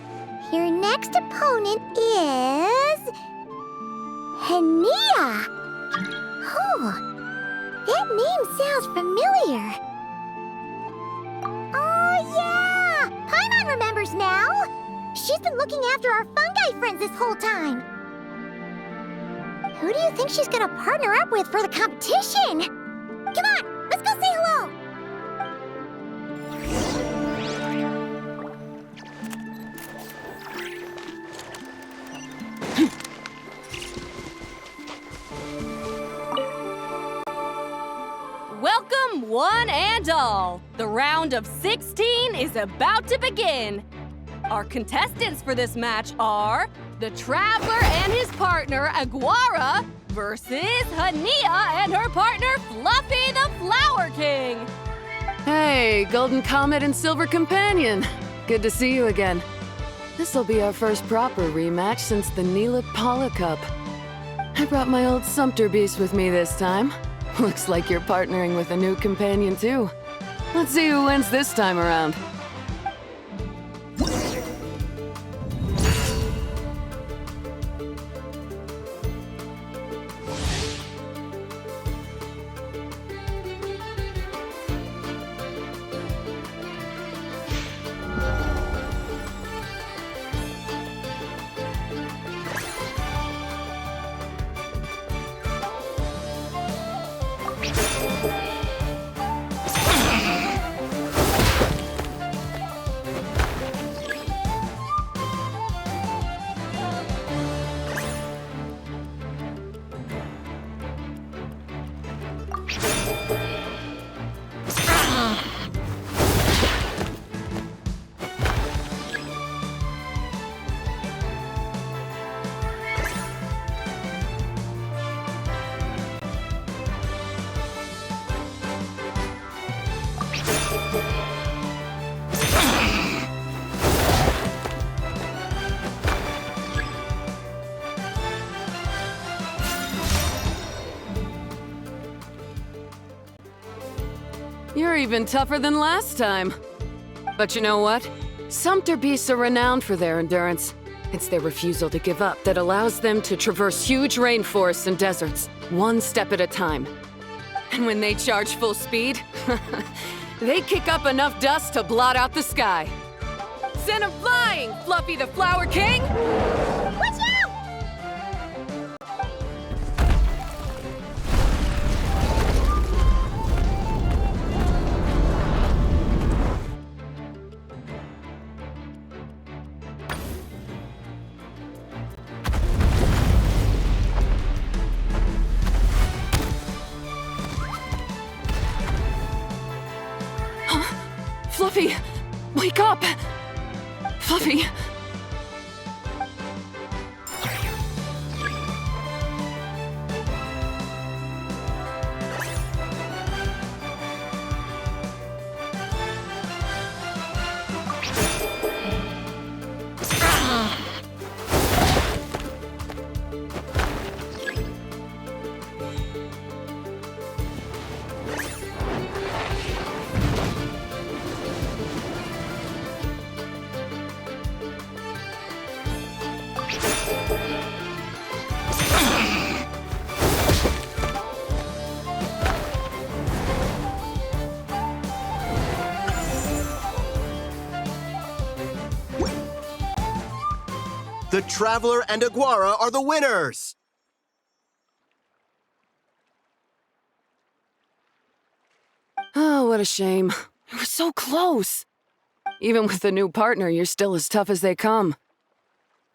Your next opponent is... Hania. Oh, that name sounds familiar. Oh, yeah! Paimon remembers now. She's been looking after our fungi friends this whole time. Who do you think she's gonna partner up with for the competition? Come on, let's go say hello. Welcome, one and all. The round of 16 is about to begin. Our contestants for this match are the Traveler and his partner, Aguara, versus Hania and her partner, Fluffy the Flower King. Hey, Golden Comet and Silver Companion. Good to see you again. This'll be our first proper rematch since the Neela Paula Cup. I brought my old Sumpter Beast with me this time. Looks like you're partnering with a new companion, too. Let's see who wins this time around. You're even tougher than last time. But you know what? Sumpter beasts are renowned for their endurance. It's their refusal to give up that allows them to traverse huge rainforests and deserts, one step at a time. And when they charge full speed, they kick up enough dust to blot out the sky. Send 'em flying, Fluffy the Flower King! Watch out! Fluffy! Wake up! Fluffy! The Traveler and Aguara are the winners! Oh, what a shame. We were so close. Even with the new partner, you're still as tough as they come.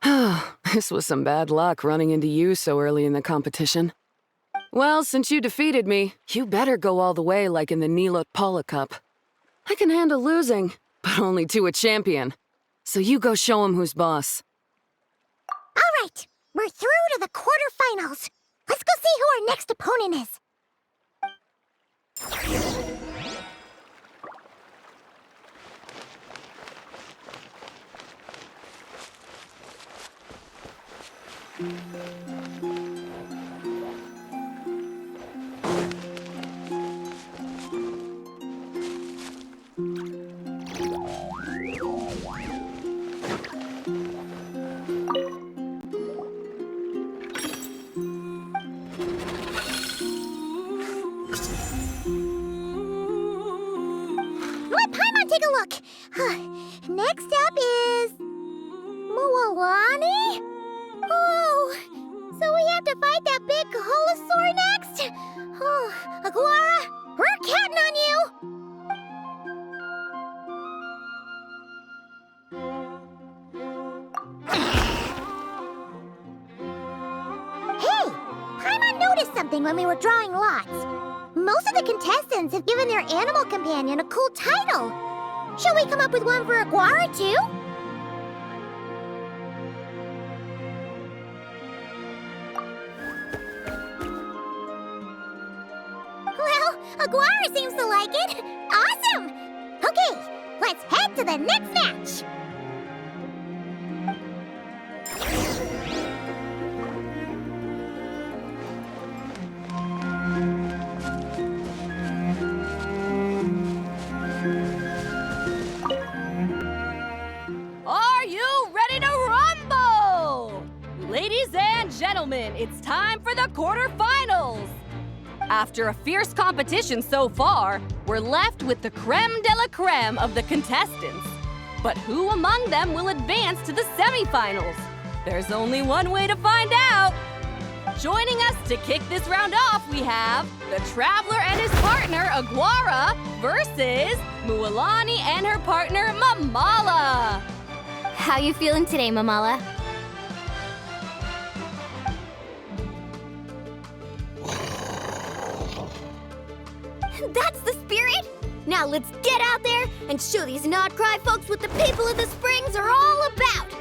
This was some bad luck running into you so early in the competition. Well, since you defeated me, you better go all the way like in the Nilot Paula Cup. I can handle losing, but only to a champion. So you go show him who's boss. All right, we're through to the quarterfinals. Let's go see who our next opponent is. Let Paimon take a look. Next up is Mualani? Oh, so we have to fight that big Holosaur next? Oh, Aguara, we're counting on you! Hey, Paimon noticed something when we were drawing lots. Most of the contestants have given their animal companion a cool title. Shall we come up with one for Aguara, too? Well, Aguara seems to like it. Awesome! Okay, let's head to the next match. Are you ready to rumble? Ladies and gentlemen, it's time for the quarterfinals. After a fierce competition so far, we're left with the creme de la creme of the contestants. But who among them will advance to the semifinals? There's only one way to find out. Joining us to kick this round off, we have the Traveler and his partner, Aguara, versus Mualani and her partner, Mamala. How you feeling today, Mamala? That's the spirit! Now let's get out there and show these not-cry folks what the people of the Springs are all about!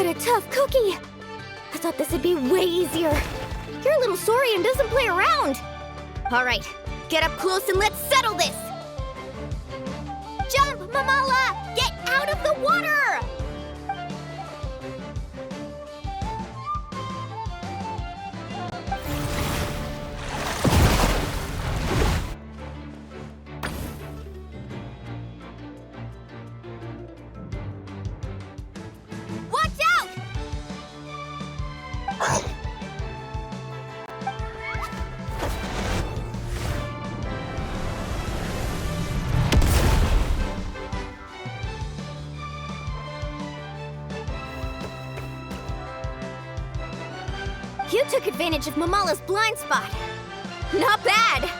What a tough cookie! I thought this would be way easier. Your little Saurian doesn't play around. All right, get up close and let's settle this. Jump, Mamala! Get out of the water! Watch out! You took advantage of Mamala's blind spot. Not bad!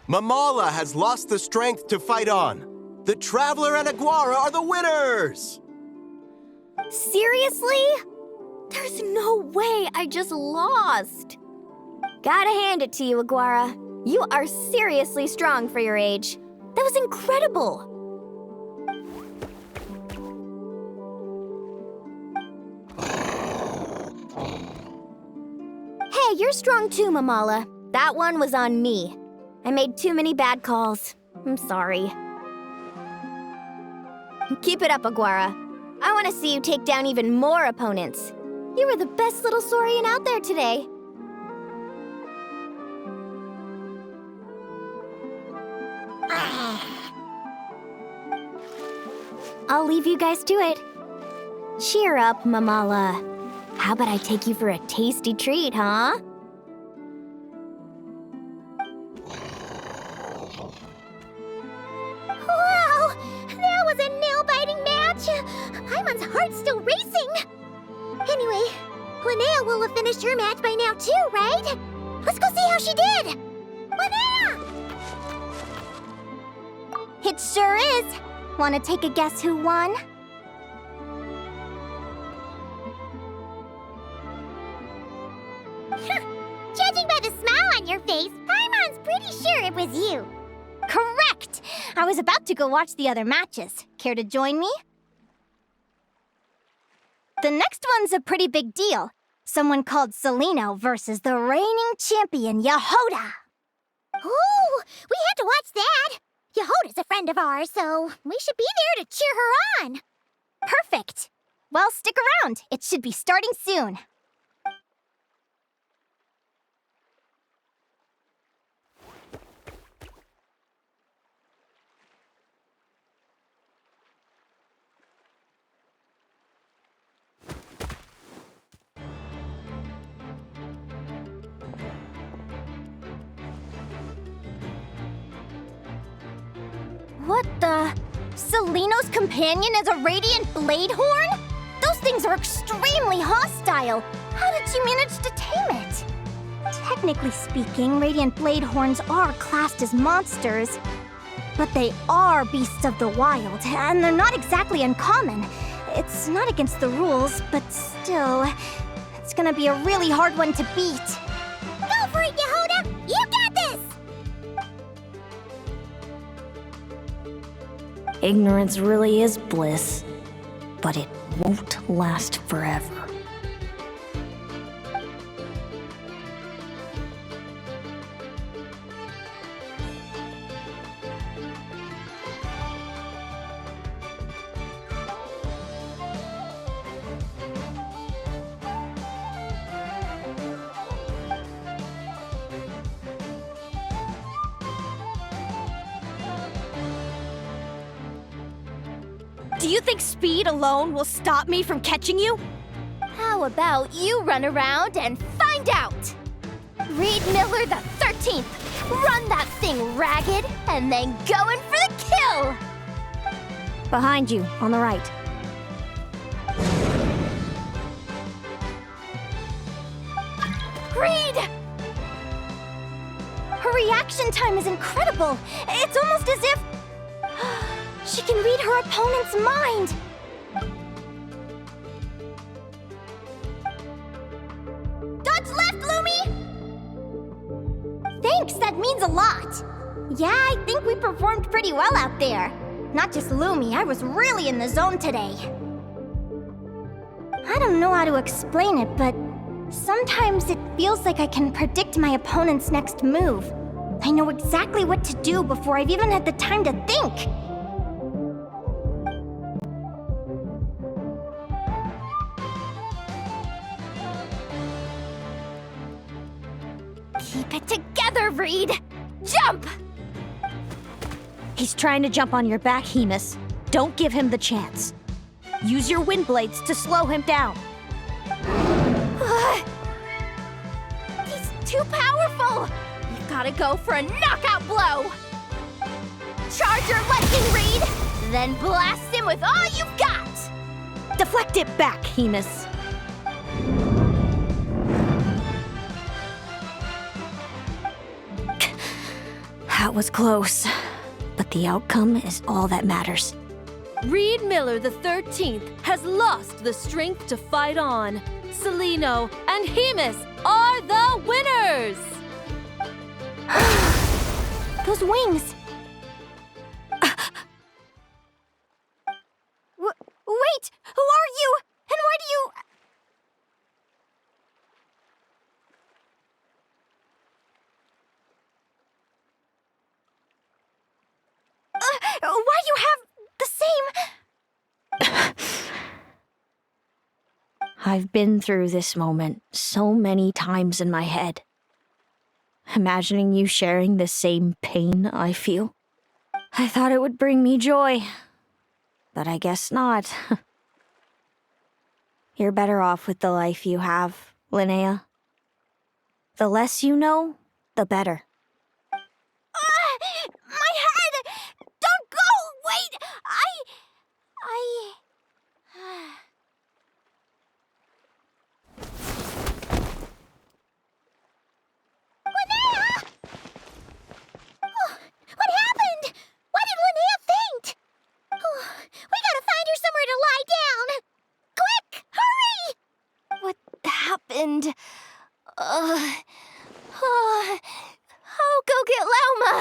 Mamala has lost the strength to fight on. The Traveler and Aguara are the winners! Seriously? There's no way I just lost. Gotta hand it to you, Aguara. You are seriously strong for your age. That was incredible. Hey, you're strong too, Mamala. That one was on me. I made too many bad calls. I'm sorry. Keep it up, Aguara. I want to see you take down even more opponents. You were the best little Saurian out there today. I'll leave you guys to it. Cheer up, Mamala. How about I take you for a tasty treat, huh? Wow! That was a nail-biting match! Paimon's heart's still racing! Anyway, Linnea will have finished her match by now too, right? Let's go see how she did! Linnea! It sure is. Want to take a guess who won? Judging by the smile on your face, Paimon's pretty sure it was you. Correct! I was about to go watch the other matches. Care to join me? The next one's a pretty big deal. Someone called Celino versus the reigning champion, Yehoda. Ooh, we had to watch that. Yehoda's a friend of ours, so we should be there to cheer her on. Perfect. Well, stick around. It should be starting soon. What the? Celino's companion is a radiant blade horn? Those things are extremely hostile. How did you manage to tame it? Technically speaking, radiant blade horns are classed as monsters. But they are beasts of the wild, and they're not exactly uncommon. It's not against the rules, but still, it's gonna be a really hard one to beat. Go for it, Yehoda! You got this! Ignorance really is bliss, but it won't last forever. you think speed alone will stop me from catching you? How about you run around and find out? Reed Miller the 13th, run that thing ragged and then go in for the kill! Behind you, on the right. Reed! Her reaction time is incredible. It's almost as if she can read her opponent's mind. Dodge left, Lumi! Thanks, that means a lot. Yeah, I think we performed pretty well out there. Not just Lumi, I was really in the zone today. I don't know how to explain it, but sometimes it feels like I can predict my opponent's next move. I know exactly what to do before I've even had the time to think. Keep it together, Reed! Jump! He's trying to jump on your back, Hemus. Don't give him the chance. Use your wind blades to slow him down. He's too powerful! You've gotta go for a knockout blow! Charge your lightning, Reed! Then blast him with all you've got! Deflect it back, Hemus. That was close, but the outcome is all that matters. Reed Miller the 13th has lost the strength to fight on. Celino and Hemus are the winners! Those wings! Wait! Who are you? And why do you... why do you have the same... I've been through this moment so many times in my head. Imagining you sharing the same pain I feel. I thought it would bring me joy, but I guess not. You're better off with the life you have, Linnea. The less you know, the better. My head! Don't go! Wait! Linnea! Oh, what happened? Why did Linnea faint? Oh, we gotta find her somewhere to lie down! Quick! Hurry! What happened? I'll go get Lauma!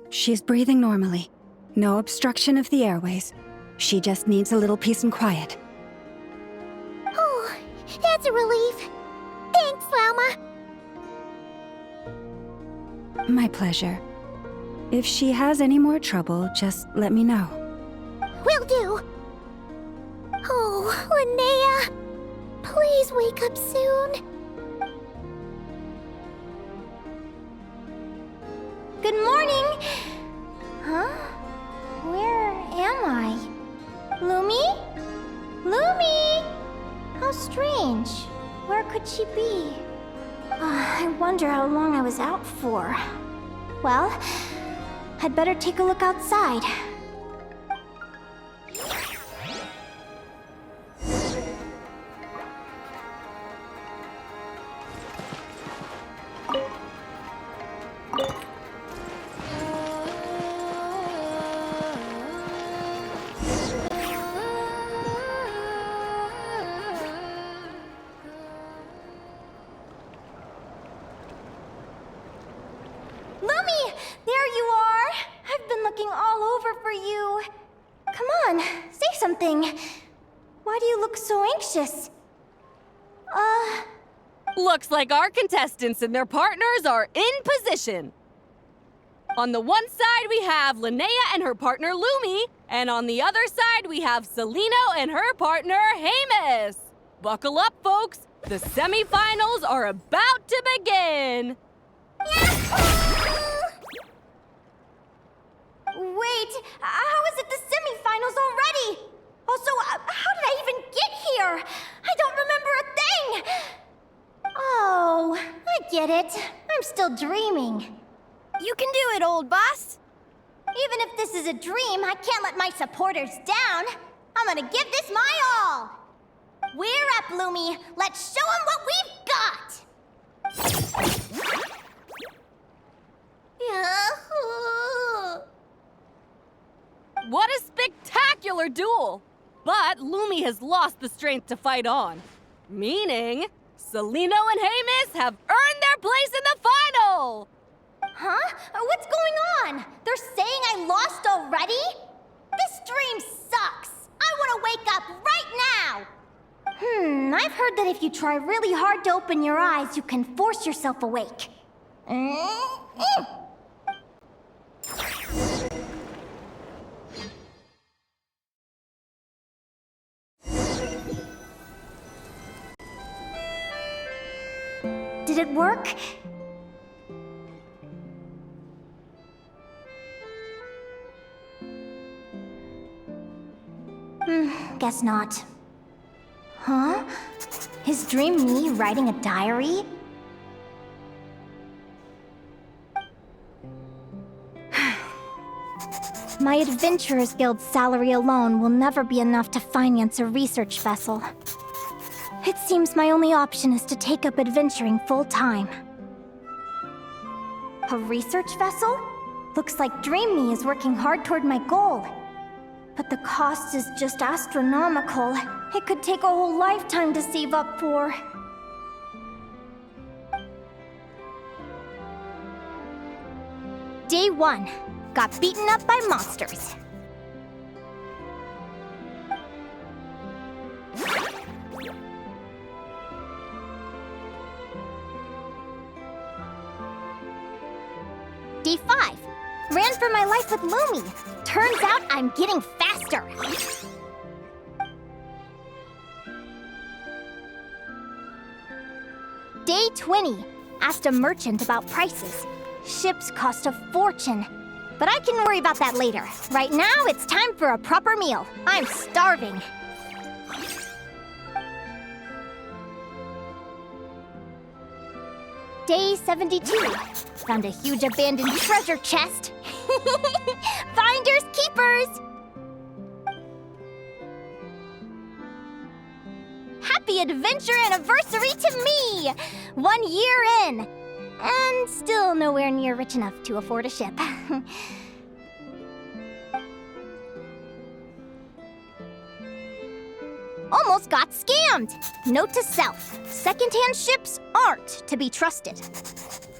She's breathing normally. No obstruction of the airways. She just needs a little peace and quiet. Oh, that's a relief. Thanks, Lauma. My pleasure. If she has any more trouble, just let me know. Will do. Oh, Linnea. Please wake up soon. Good morning! Huh? Where am I? Lumi? Lumi! How strange. Where could she be? I wonder how long I was out for. Well, I'd better take a look outside. Lumi! There you are! I've been looking all over for you. Come on, say something. Why do you look so anxious? Looks like our contestants and their partners are in position. On the one side, we have Linnea and her partner Lumi, and on the other side, we have Celino and her partner Hemus. Buckle up, folks. The semifinals are about to begin! Wait, how is it the semifinals already? Also, how did I even get here? I don't remember a thing! Oh, I get it. I'm still dreaming. You can do it, old boss. Even if this is a dream, I can't let my supporters down. I'm gonna give this my all. We're up, Lumi. Let's show them what we've got! What a spectacular duel! But Lumi has lost the strength to fight on. Meaning, Celino and Hamus have earned their place in the final! Huh? What's going on? They're saying I lost already? This dream sucks! I want to wake up right now! I've heard that if you try really hard to open your eyes, you can force yourself awake. Did it work? Guess not. Huh? Is Dream me writing a diary? My Adventurers Guild salary alone will never be enough to finance a research vessel. It seems my only option is to take up adventuring full-time. A research vessel? Looks like Dream Me is working hard toward my goal. But the cost is just astronomical. It could take a whole lifetime to save up for. Day 1. Got beaten up by monsters. Day 5. Ran for my life with Lumi. Turns out I'm getting faster. Day 20. Asked a merchant about prices. Ships cost a fortune. But I can worry about that later. Right now, it's time for a proper meal. I'm starving. Day 72. Found a huge abandoned treasure chest. Finders keepers! Happy adventure anniversary to me! 1 year in. And still nowhere near rich enough to afford a ship. Almost got scammed! Note to self, secondhand ships aren't to be trusted.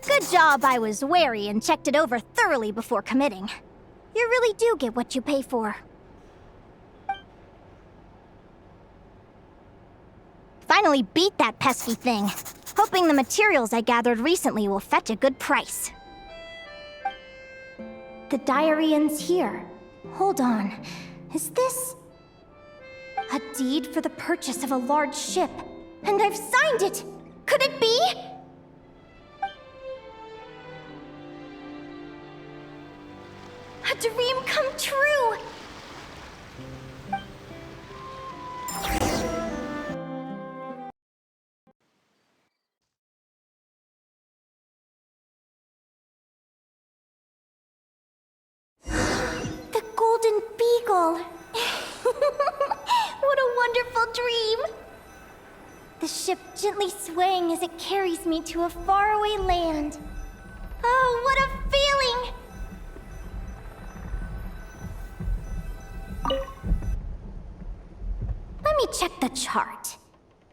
Good job I was wary and checked it over thoroughly before committing. You really do get what you pay for. Finally beat that pesky thing. Hoping the materials I gathered recently will fetch a good price. The diary ends here. Hold on. Is this... a deed for the purchase of a large ship? And I've signed it! Could it be? A dream come true! The Golden Beagle! What a wonderful dream! The ship gently swaying as it carries me to a faraway land. Oh, what a feeling! Let me check the chart.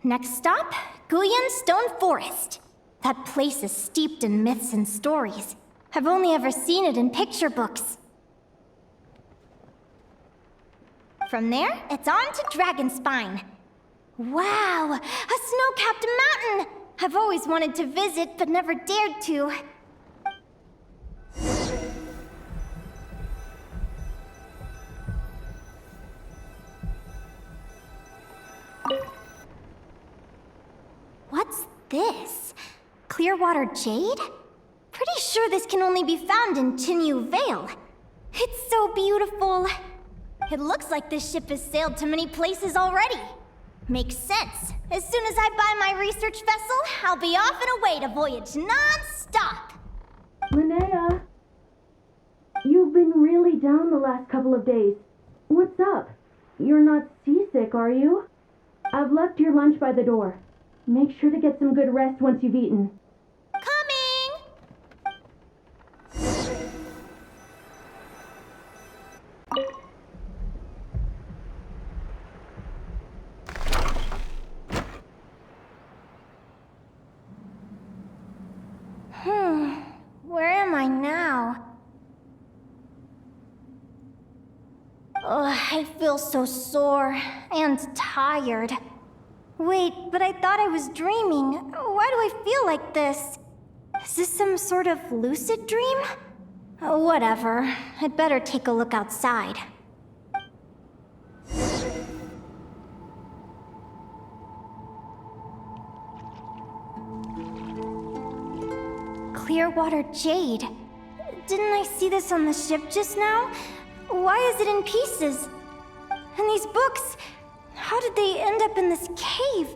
Next stop, Guyan Stone Forest. That place is steeped in myths and stories. I've only ever seen it in picture books. From there, it's on to Dragonspine. Wow, a snow-capped mountain! I've always wanted to visit, but never dared to. Clearwater jade? Pretty sure this can only be found in Chinyu Vale. It's so beautiful. It looks like this ship has sailed to many places already. Makes sense. As soon as I buy my research vessel, I'll be off and away to voyage non-stop. Linnea, you've been really down the last couple of days. What's up? You're not seasick, are you? I've left your lunch by the door. Make sure to get some good rest once you've eaten. Where am I now? Ugh, I feel so sore and tired. Wait, but I thought I was dreaming. Why do I feel like this? Is this some sort of lucid dream? Whatever. I'd better take a look outside. Clearwater jade. Didn't I see this on the ship just now? Why is it in pieces? And these books, how did they end up in this cave?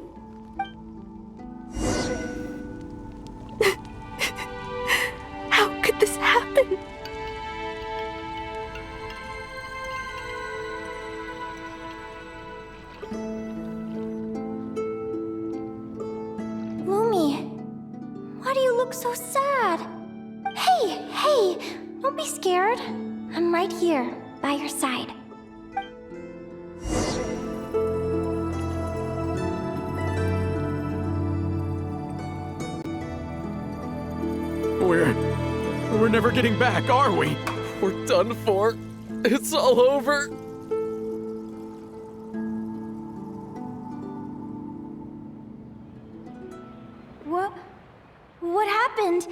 How could this happen? Lumi, why do you look so sad? Hey, don't be scared. I'm right here, by your side. We're never getting back, are we? We're done for. It's all over. What happened?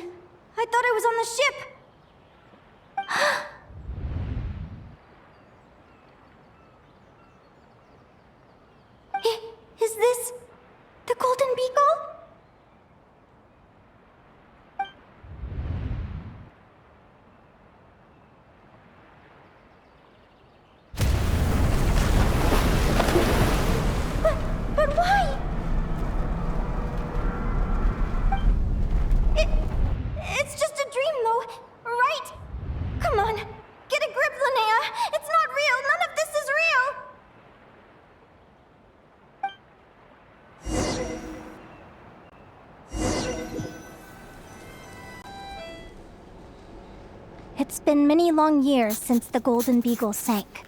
I thought I was on the ship. Is this the Golden Beagle? But why? It's just a dream, though, right? Come on, get a grip, Linnea. It's not real. None of this is real. It's been many long years since the Golden Beagle sank.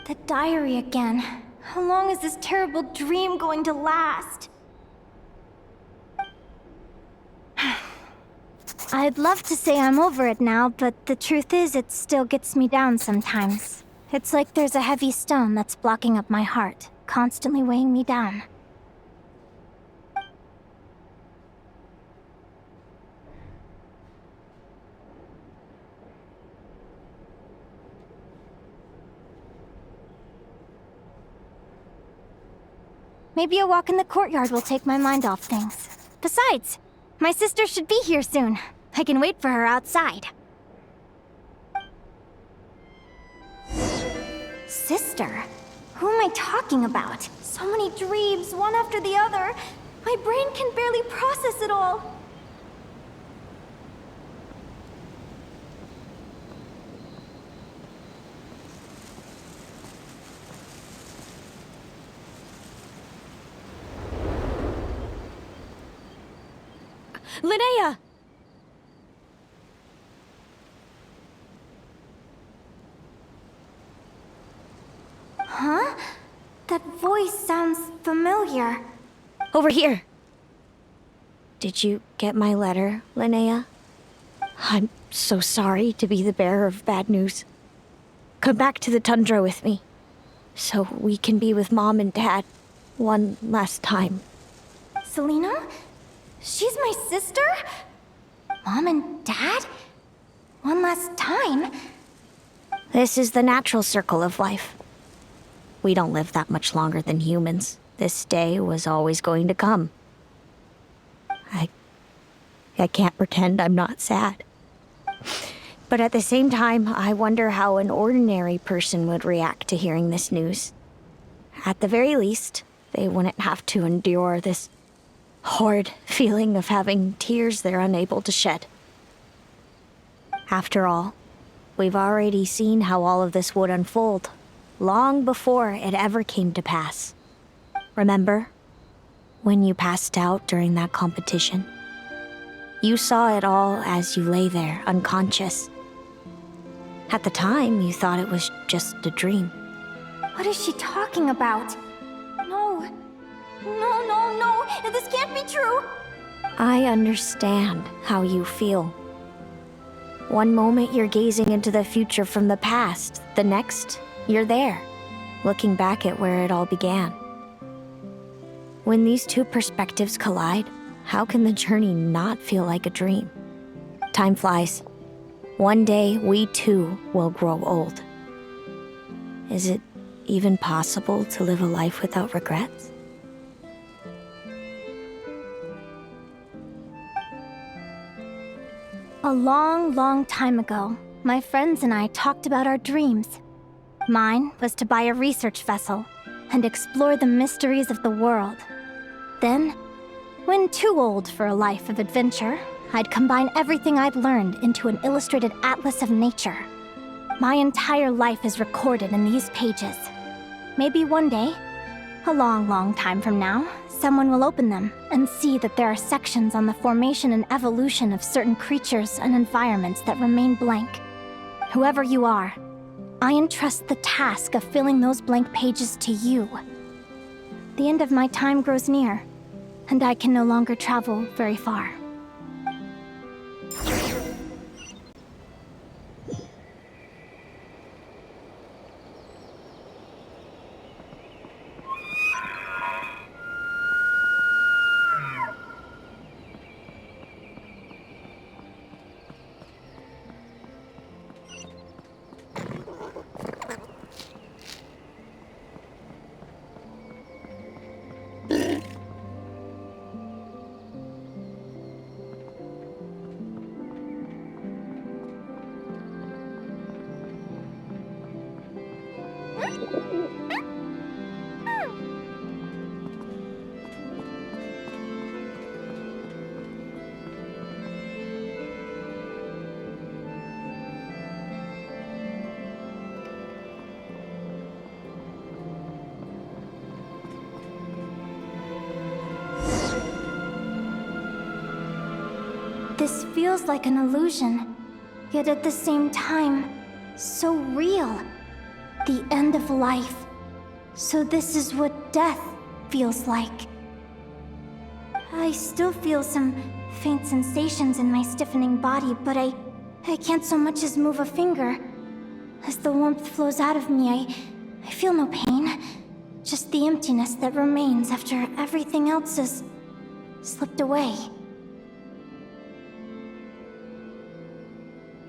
The diary again. How long is this terrible dream going to last? I'd love to say I'm over it now, but the truth is it still gets me down sometimes. It's like there's a heavy stone that's blocking up my heart, constantly weighing me down. Maybe a walk in the courtyard will take my mind off things. Besides, my sister should be here soon. I can wait for her outside. Sister? Who am I talking about? So many dreams, one after the other. My brain can barely process it all. Linnea! Huh? That voice sounds familiar. Over here. Did you get my letter, Linnea? I'm so sorry to be the bearer of bad news. Come back to the tundra with me, so we can be with Mom and Dad one last time. Selena? She's my sister? Mom and Dad? One last time? This is the natural circle of life. We don't live that much longer than humans. This day was always going to come. I can't pretend I'm not sad. But at the same time, I wonder how an ordinary person would react to hearing this news. At the very least, they wouldn't have to endure this horrid feeling of having tears they're unable to shed. After all, we've already seen how all of this would unfold, long before it ever came to pass. Remember, when you passed out during that competition? You saw it all as you lay there, unconscious. At the time, you thought it was just a dream. What is she talking about? No. No, no, no! This can't be true! I understand how you feel. One moment you're gazing into the future from the past, the next, you're there, looking back at where it all began. When these two perspectives collide, how can the journey not feel like a dream? Time flies. One day, we too will grow old. Is it even possible to live a life without regrets? A long, long time ago, my friends and I talked about our dreams. Mine was to buy a research vessel and explore the mysteries of the world. Then, when too old for a life of adventure, I'd combine everything I'd learned into an illustrated atlas of nature. My entire life is recorded in these pages. Maybe one day, a long, long time from now, someone will open them and see that there are sections on the formation and evolution of certain creatures and environments that remain blank. Whoever you are, I entrust the task of filling those blank pages to you. The end of my time grows near, and I can no longer travel very far. This feels like an illusion, yet at the same time, so real. The end of life. So this is what death feels like. I still feel some faint sensations in my stiffening body, but I can't so much as move a finger. As the warmth flows out of me, I feel no pain. Just the emptiness that remains after everything else has slipped away.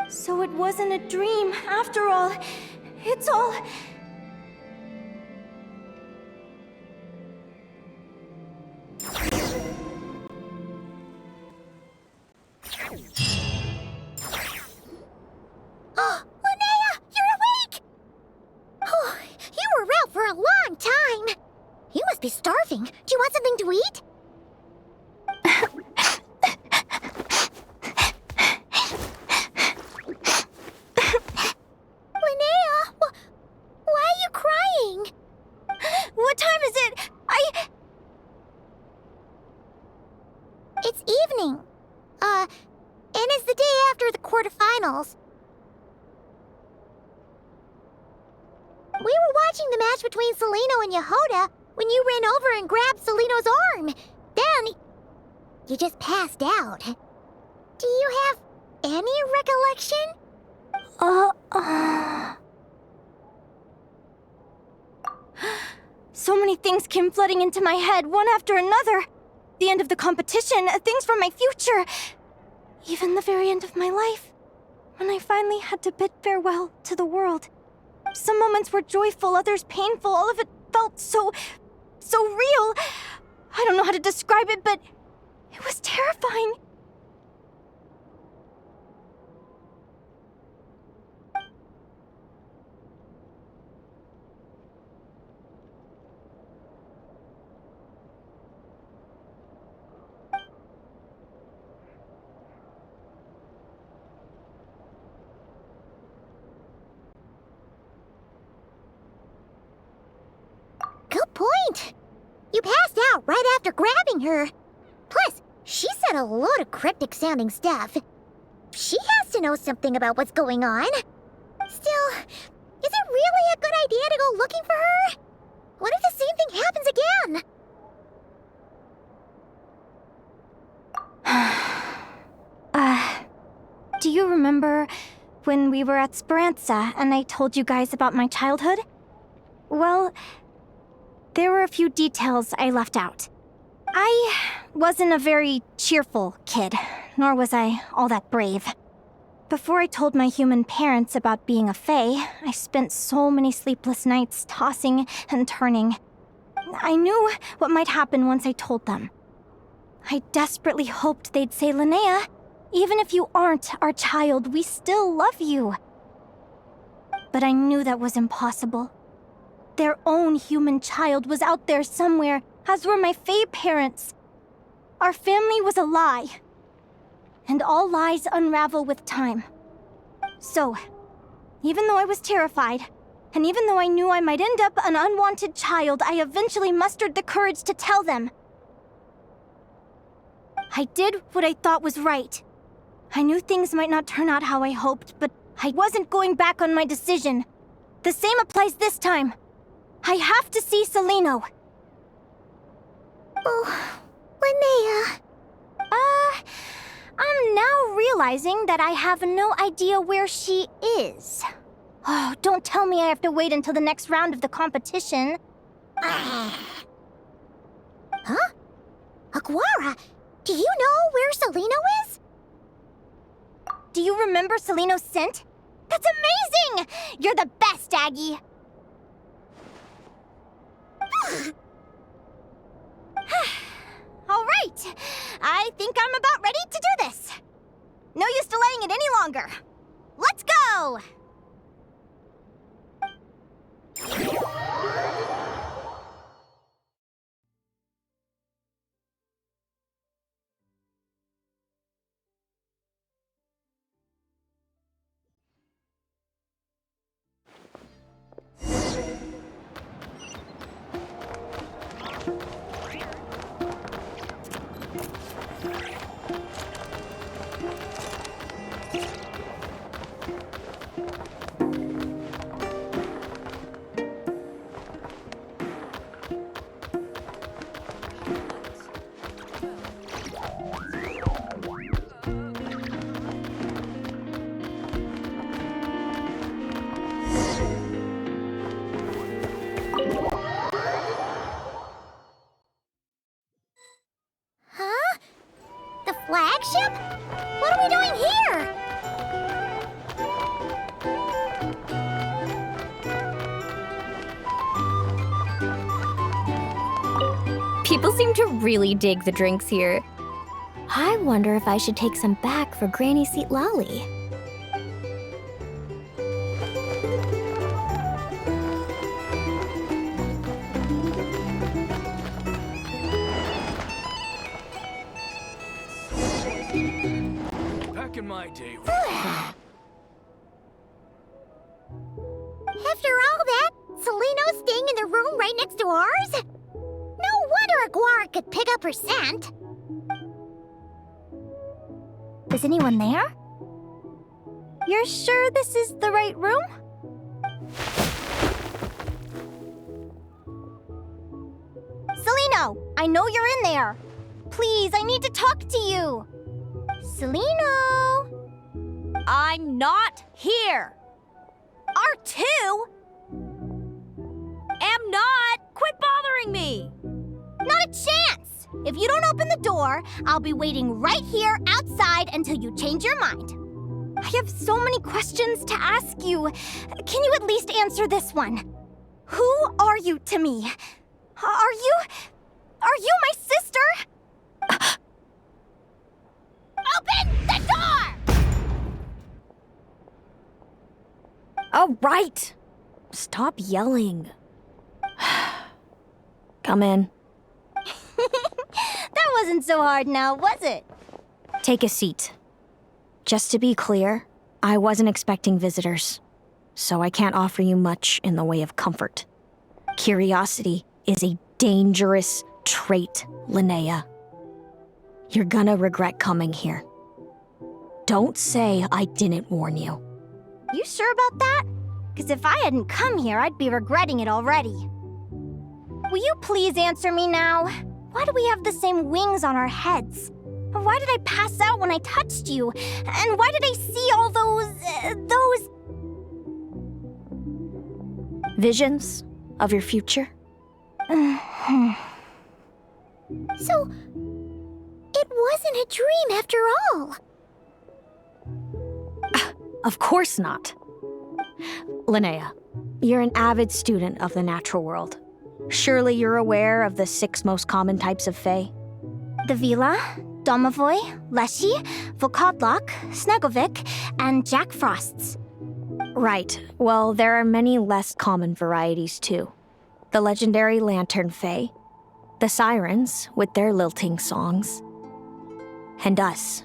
So it wasn't a dream, after all. It's all... Oh, Linnea, you're awake! Oh, you were out for a long time. You must be starving. Do you want something to eat? What time is it? It's evening. And it's the day after the quarterfinals. We were watching the match between Seleno and Yehoda when you ran over and grabbed Seleno's arm. Then, you just passed out. Do you have any recollection? So many things came flooding into my head, one after another. The end of the competition, things from my future. Even the very end of my life. When I finally had to bid farewell to the world. Some moments were joyful, others painful. All of it felt so real. I don't know how to describe it, but it was terrifying. grabbing her. Plus, she said a load of cryptic-sounding stuff. She has to know something about what's going on. Still, is it really a good idea to go looking for her? What if the same thing happens again? Do you remember when we were at Speranza and I told you guys about my childhood? Well, there were a few details I left out. I wasn't a very cheerful kid, nor was I all that brave. Before I told my human parents about being a fae, I spent so many sleepless nights tossing and turning. I knew what might happen once I told them. I desperately hoped they'd say, Linnea, even if you aren't our child, we still love you. But I knew that was impossible. Their own human child was out there somewhere, as were my fae parents. Our family was a lie. And all lies unravel with time. So, even though I was terrified, and even though I knew I might end up an unwanted child, I eventually mustered the courage to tell them. I did what I thought was right. I knew things might not turn out how I hoped, but I wasn't going back on my decision. The same applies this time. I have to see Celino. Oh, Linnea. I'm now realizing that I have no idea where she is. Oh, don't tell me I have to wait until the next round of the competition. Huh? Aguara, do you know where Celino is? Do you remember Celino's scent? That's amazing! You're the best, Aggie! All right, I think I'm about ready to do this. No use delaying it any longer. Let's go! Huh? The flagship? What are we doing here? People seem to really dig the drinks here. I wonder if I should take some back for Granny Seat Lolly. Back in my day. After all that, Celino's staying in the room right next to ours? No wonder Aguara could pick up her scent. Is anyone there? You're sure this is the right room? Celino, I know you're in there. Please, I need to talk to you. Celino! I'm not here. R2? Am not. Quit bothering me. Not a chance! If you don't open the door, I'll be waiting right here outside until you change your mind. I have so many questions to ask you. Can you at least answer this one? Who are you to me? Are you my sister? Open the door! All right. Stop yelling. Come in. That wasn't so hard now, was it? Take a seat. Just to be clear, I wasn't expecting visitors, so I can't offer you much in the way of comfort. Curiosity is a dangerous, trait, Linnea. You're gonna regret coming here. Don't say I didn't warn you. You sure about that? Because if I hadn't come here, I'd be regretting it already. Will you please answer me now? Why do we have the same wings on our heads? Why did I pass out when I touched you? And why did I see all those... Visions of your future? So, it wasn't a dream after all. Of course not. Linnea, you're an avid student of the natural world. Surely you're aware of the 6 most common types of Fae? The Vila, Domovoy, Leshy, Volkodlok, Snegovic, and Jack Frosts. Right. Well, there are many less common varieties too. The legendary Lantern Fae, the Sirens with their lilting songs, and us,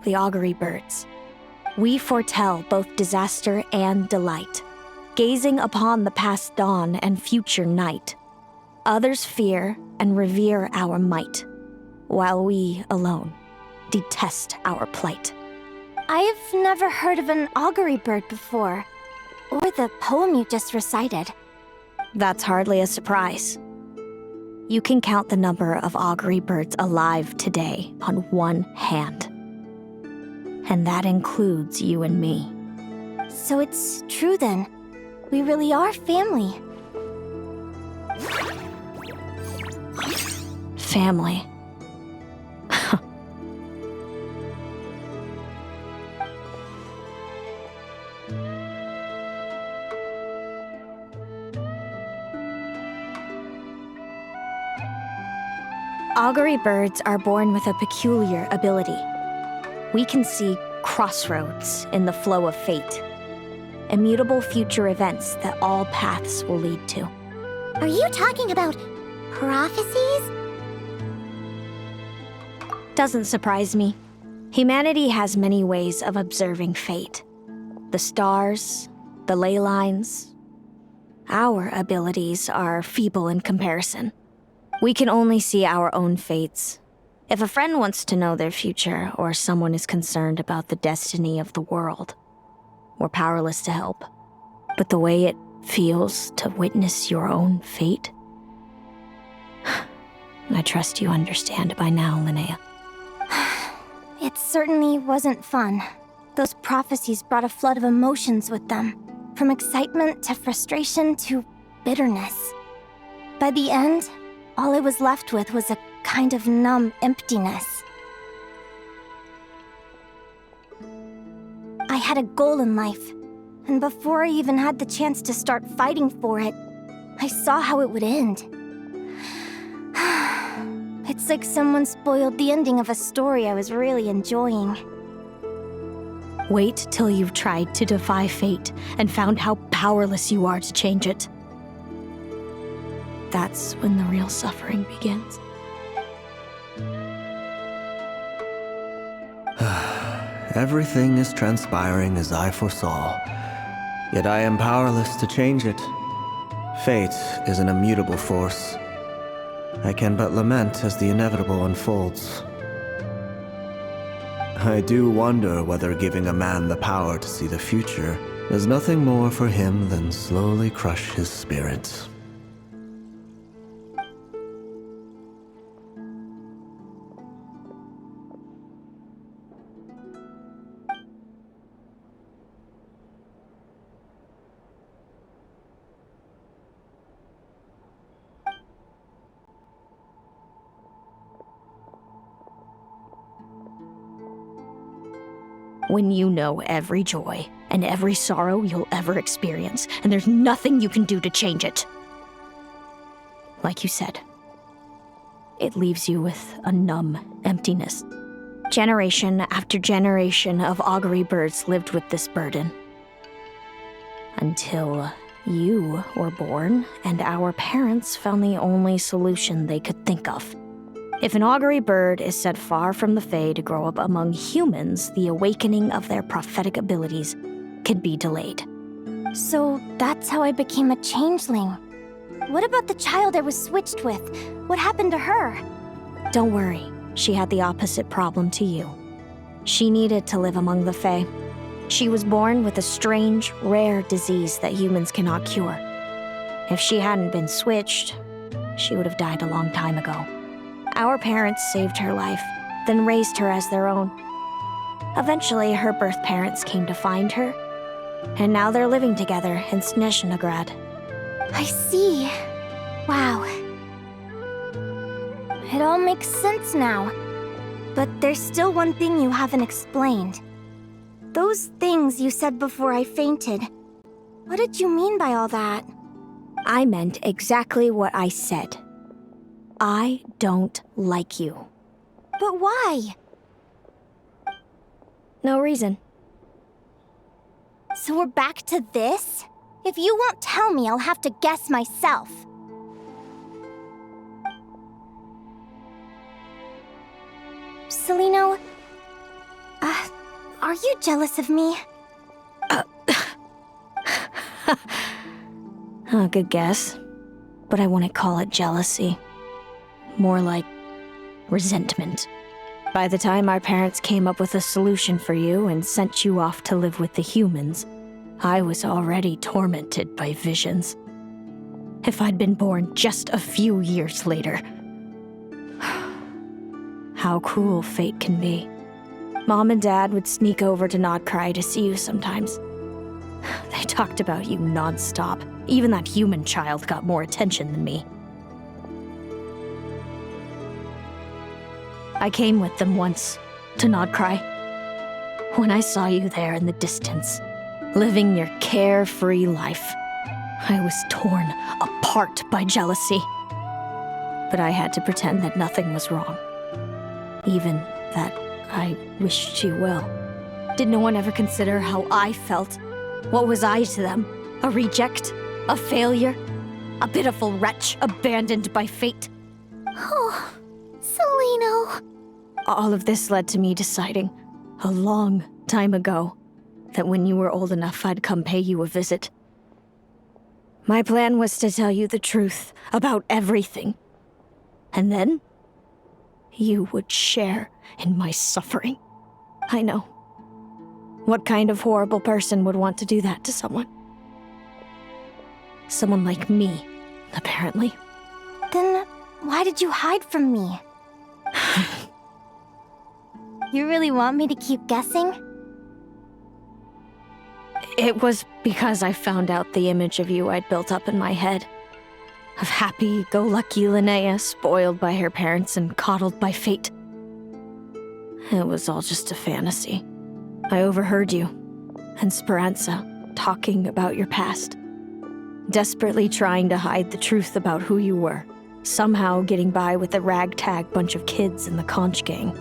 the Augury Birds. We foretell both disaster and delight, gazing upon the past dawn and future night. Others fear and revere our might, while we alone detest our plight. I've never heard of an augury bird before, or the poem you just recited. That's hardly a surprise. You can count the number of augury birds alive today on one hand. And that includes you and me. So it's true then. We really are family. Family. Augury birds are born with a peculiar ability. We can see crossroads in the flow of fate, immutable future events that all paths will lead to. Are you talking about prophecies? Doesn't surprise me. Humanity has many ways of observing fate. The stars, the ley lines. Our abilities are feeble in comparison. We can only see our own fates. If a friend wants to know their future, or someone is concerned about the destiny of the world, we're powerless to help. But the way it feels to witness your own fate, I trust you understand by now, Linnea. It certainly wasn't fun. Those prophecies brought a flood of emotions with them, from excitement to frustration to bitterness. By the end, all I was left with was a kind of numb emptiness. I had a goal in life, and before I even had the chance to start fighting for it, I saw how it would end. It's like someone spoiled the ending of a story I was really enjoying. Wait till you've tried to defy fate and found how powerless you are to change it. That's when the real suffering begins. Everything is transpiring as I foresaw, yet I am powerless to change it. Fate is an immutable force. I can but lament as the inevitable unfolds. I do wonder whether giving a man the power to see the future is nothing more for him than slowly crush his spirit. When you know every joy and every sorrow you'll ever experience, and there's nothing you can do to change it. Like you said, it leaves you with a numb emptiness. Generation after generation of augury birds lived with this burden. Until you were born, and our parents found the only solution they could think of. If an augury bird is set far from the Fae to grow up among humans, the awakening of their prophetic abilities can be delayed. So that's how I became a changeling. What about the child I was switched with? What happened to her? Don't worry, she had the opposite problem to you. She needed to live among the Fae. She was born with a strange, rare disease that humans cannot cure. If she hadn't been switched, she would have died a long time ago. Our parents saved her life, then raised her as their own. Eventually, her birth parents came to find her, and now they're living together in Snezhnegrad. I see. Wow. It all makes sense now. But there's still one thing you haven't explained. Those things you said before I fainted. What did you mean by all that? I meant exactly what I said. I don't like you. But why? No reason. So we're back to this? If you won't tell me, I'll have to guess myself. Celino, are you jealous of me? Good guess. But I wouldn't call it jealousy. More like resentment. By the time our parents came up with a solution for you and sent you off to live with the humans, I was already tormented by visions. If I'd been born just a few years later. How cruel fate can be. Mom and Dad would sneak over to Nodcry to see you sometimes. They talked about you non-stop. Even that human child got more attention than me. I came with them once, to Nodcry. When I saw you there in the distance, living your carefree life, I was torn apart by jealousy. But I had to pretend that nothing was wrong. Even that I wished you well. Did no one ever consider how I felt? What was I to them? A reject? A failure? A pitiful wretch abandoned by fate? Oh, Celino. All of this led to me deciding, a long time ago, that when you were old enough, I'd come pay you a visit. My plan was to tell you the truth about everything. And then, you would share in my suffering. I know. What kind of horrible person would want to do that to someone? Someone like me, apparently. Then why did you hide from me? You really want me to keep guessing? It was because I found out the image of you I'd built up in my head. Of happy-go-lucky Linnea, spoiled by her parents and coddled by fate. It was all just a fantasy. I overheard you and Speranza talking about your past. Desperately trying to hide the truth about who you were. Somehow getting by with a ragtag bunch of kids in the conch gang.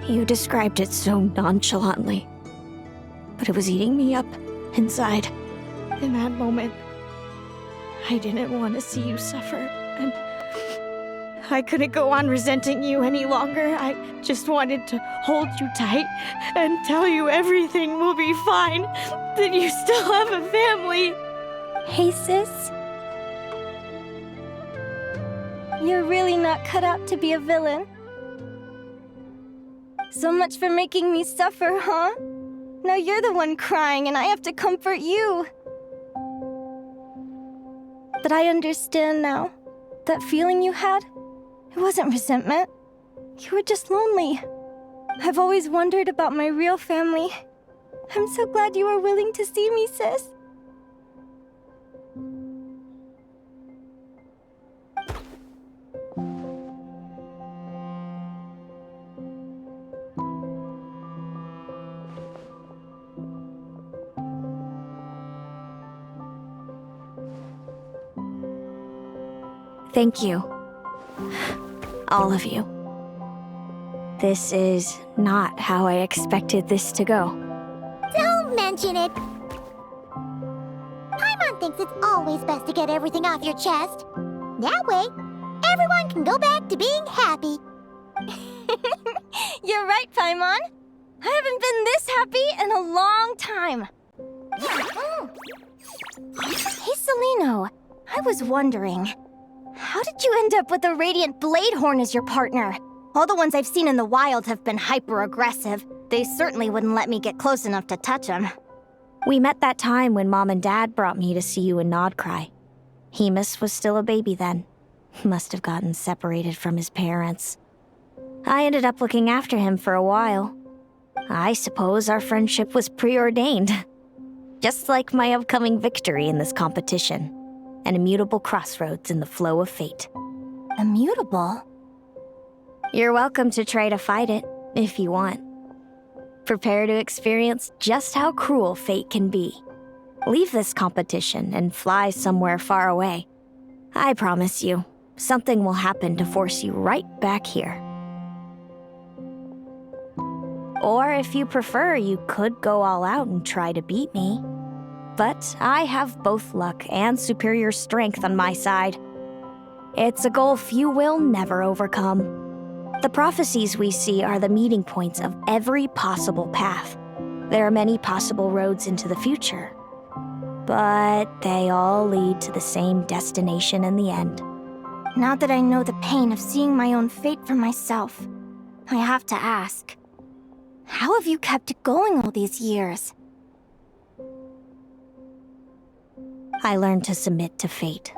You described it so nonchalantly. But it was eating me up inside. In that moment, I didn't want to see you suffer, and I couldn't go on resenting you any longer. I just wanted to hold you tight and tell you everything will be fine, that you still have a family. Hey, sis. You're really not cut out to be a villain. So much for making me suffer, huh? Now you're the one crying and I have to comfort you. But I understand now. That feeling you had, it wasn't resentment. You were just lonely. I've always wondered about my real family. I'm so glad you were willing to see me, sis. Thank you. All of you. This is not how I expected this to go. Don't mention it. Paimon thinks it's always best to get everything off your chest. That way, everyone can go back to being happy. You're right, Paimon. I haven't been this happy in a long time. Hey, Celino. I I was wondering, how did you end up with a Radiant Bladehorn as your partner? All the ones I've seen in the wild have been hyper-aggressive. They certainly wouldn't let me get close enough to touch them. We met that time when Mom and Dad brought me to see you in Nodcry. Hemus was still a baby then. Must have gotten separated from his parents. I ended up looking after him for a while. I suppose our friendship was preordained. Just like my upcoming victory in this competition. An immutable crossroads in the flow of fate. Immutable? You're welcome to try to fight it, if you want. Prepare to experience just how cruel fate can be. Leave this competition and fly somewhere far away. I promise you, something will happen to force you right back here. Or if you prefer, you could go all out and try to beat me. But I have both luck and superior strength on my side. It's a goal few will never overcome. The prophecies we see are the meeting points of every possible path. There are many possible roads into the future. But they all lead to the same destination in the end. Now that I know the pain of seeing my own fate for myself, I have to ask, how have you kept it going all these years? I learned to submit to fate.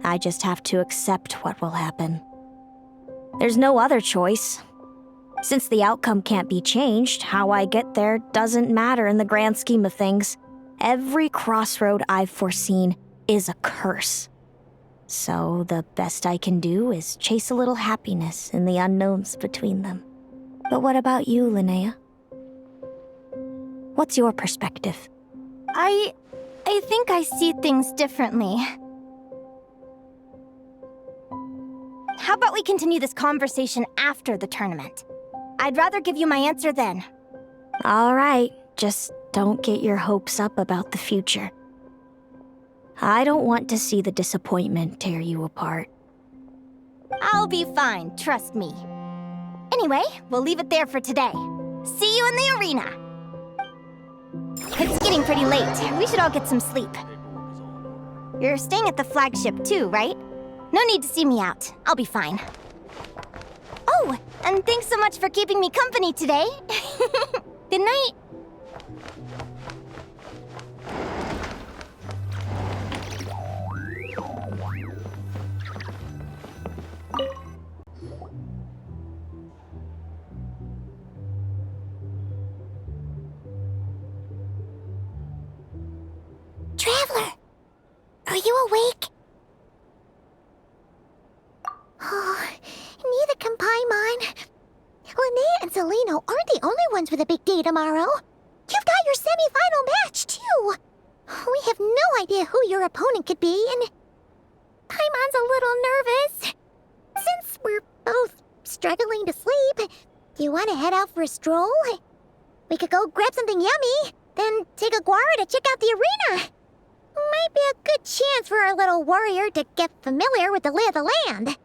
I just have to accept what will happen. There's no other choice. Since the outcome can't be changed, how I get there doesn't matter in the grand scheme of things. Every crossroad I've foreseen is a curse. So the best I can do is chase a little happiness in the unknowns between them. But what about you, Linnea? What's your perspective? I think I see things differently. How about we continue this conversation after the tournament? I'd rather give you my answer then. All right, just don't get your hopes up about the future. I don't want to see the disappointment tear you apart. I'll be fine, trust me. Anyway, we'll leave it there for today. See you in the arena! It's getting pretty late. We should all get some sleep. You're staying at the flagship too, right? No need to see me out. I'll be fine. Oh, and thanks so much for keeping me company today. Good night. Traveler, are you awake? Oh, neither can Paimon. Linnea and Celino aren't the only ones with a big day tomorrow. You've got your semi-final match, too. We have no idea who your opponent could be, and Paimon's a little nervous. Since we're both struggling to sleep, do you want to head out for a stroll? We could go grab something yummy, then take Aguara to check out the arena. Might be a good chance for our little warrior to get familiar with the lay of the land.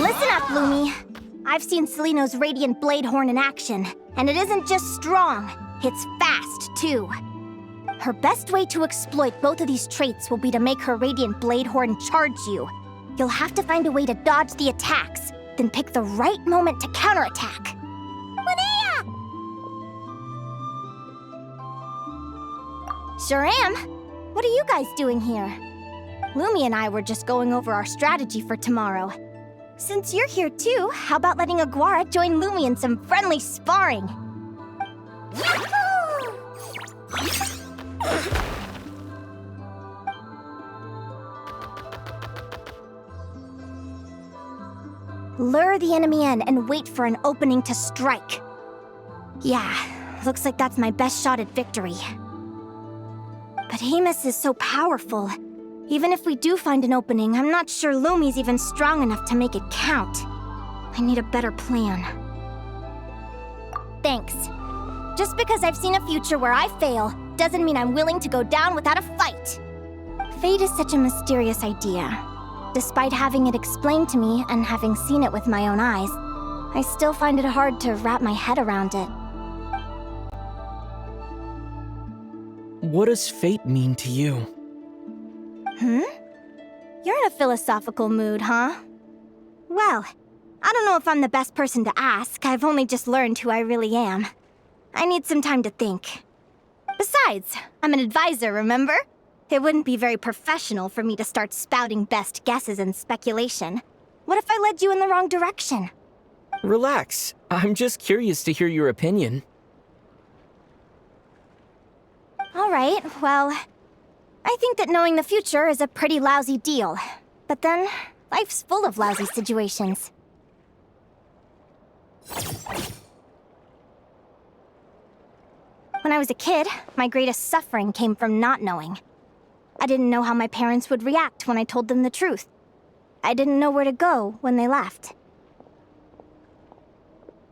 Listen up, Lumi. I've seen Celino's Radiant Bladehorn in action, and it isn't just strong, it's fast, too. Her best way to exploit both of these traits will be to make her Radiant Bladehorn charge you. You'll have to find a way to dodge the attacks, then pick the right moment to counterattack. Linnea! Sure am. What are you guys doing here? Lumi and I were just going over our strategy for tomorrow. Since you're here too, how about letting Aguara join Lumi in some friendly sparring? Lure the enemy in and wait for an opening to strike. Yeah, looks like that's my best shot at victory. But Hemus is so powerful. Even if we do find an opening, I'm not sure Lumi's even strong enough to make it count. I need a better plan. thanks. Just because I've seen a future where I fail doesn't mean I'm willing to go down without a fight. Fate is such a mysterious idea. Despite having it explained to me and having seen it with my own eyes, I still find it hard to wrap my head around it. What does fate mean to you? You're in a philosophical mood, huh? Well, I don't know if I'm the best person to ask. I've only just learned who I really am. I need some time to think. Besides, I'm an advisor, remember? It wouldn't be very professional for me to start spouting best guesses and speculation. What if I led you in the wrong direction? Relax. I'm just curious to hear your opinion. All right, well, I think that knowing the future is a pretty lousy deal. But then, life's full of lousy situations. When I was a kid, my greatest suffering came from not knowing. I didn't know how my parents would react when I told them the truth. I didn't know where to go when they left.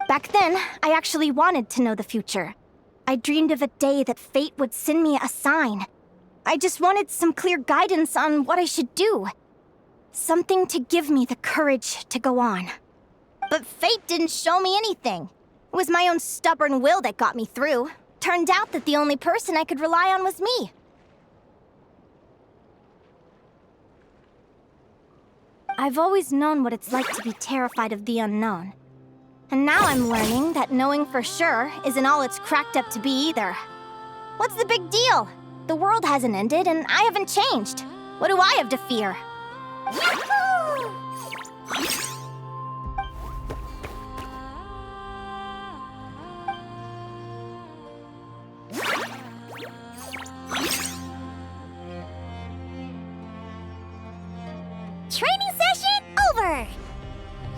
Back then, I actually wanted to know the future. I dreamed of a day that fate would send me a sign. I just wanted some clear guidance on what I should do. Something to give me the courage to go on. But fate didn't show me anything. It was my own stubborn will that got me through. Turned out that the only person I could rely on was me. I've always known what it's like to be terrified of the unknown. And now I'm learning that knowing for sure isn't all it's cracked up to be either. What's the big deal? The world hasn't ended and I haven't changed. What do I have to fear? Training session over!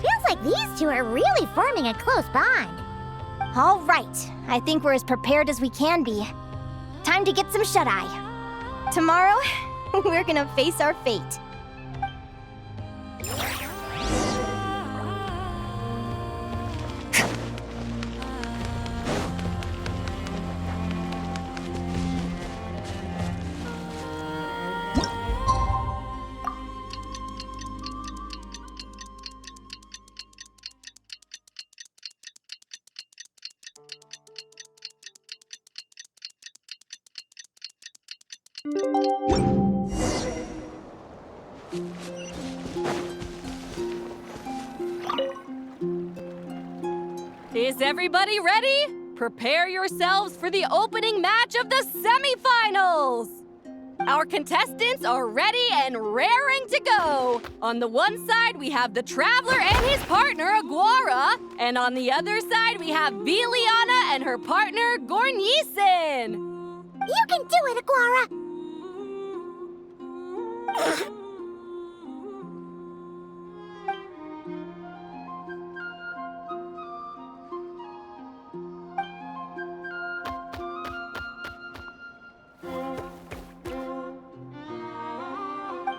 Feels like these two are really forming a close bond. All right, I think we're as prepared as we can be. Time to get some shut-eye. Tomorrow, we're gonna face our fate. Is everybody ready? Prepare yourselves for the opening match of the semifinals! Our contestants are ready and raring to go! On the one side, we have the Traveler and his partner, Aguara. And on the other side, we have Viliana and her partner, Gornisen. You can do it, Aguara!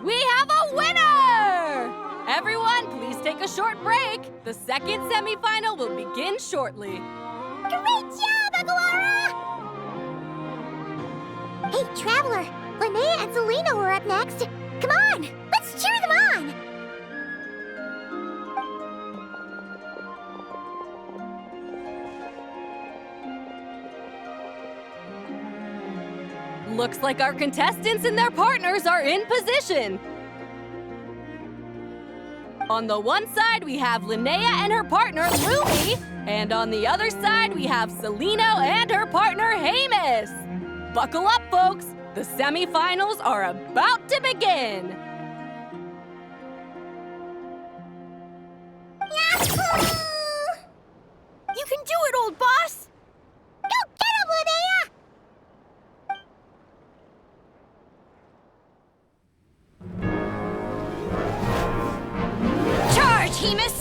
We have a winner! Everyone, please take a short break. The second semifinal will begin shortly. Great job, Aguara! Hey, Traveler, Linnea and Selena were up next. Come on, let's cheer them on! Looks like our contestants and their partners are in position. On the one side, we have Linnea and her partner, Lumi. And on the other side, we have Celino and her partner, Hamus. Buckle up, folks. The semifinals are about to begin. Yahoo! You can do it, old boss! Go get him, Linnea! Charge, Hamus!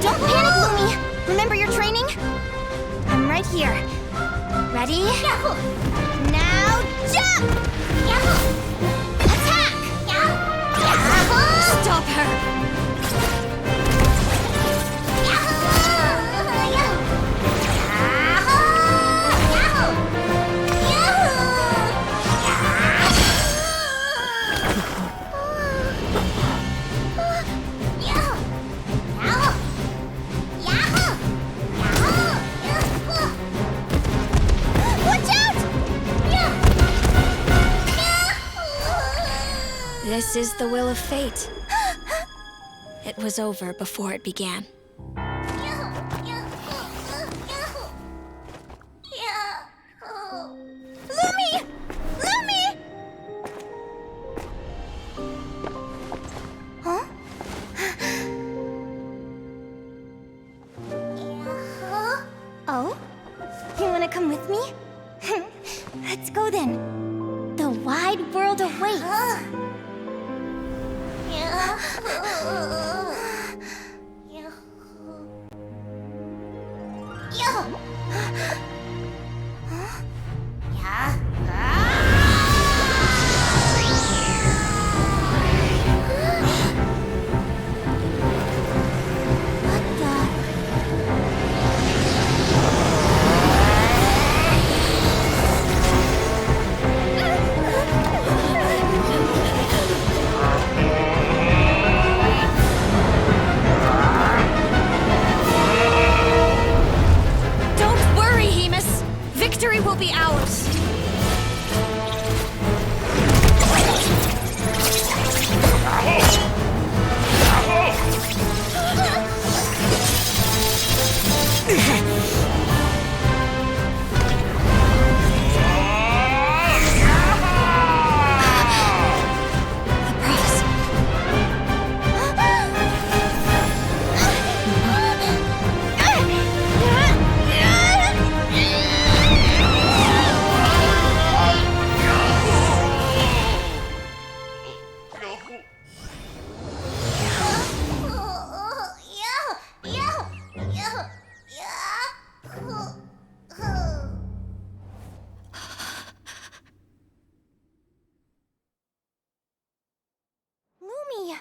Don't panic, Lumi! Remember your training? I'm right here. Ready? Yahoo! Now jump! Yahoo! Attack! Yahoo! Stop her! This is the will of fate. It was over before it began. Lumi! Lumi! Huh? Oh? You wanna come with me? Let's go then. The wide world awaits. Don't worry, Hemus. Victory will be ours. Lumi!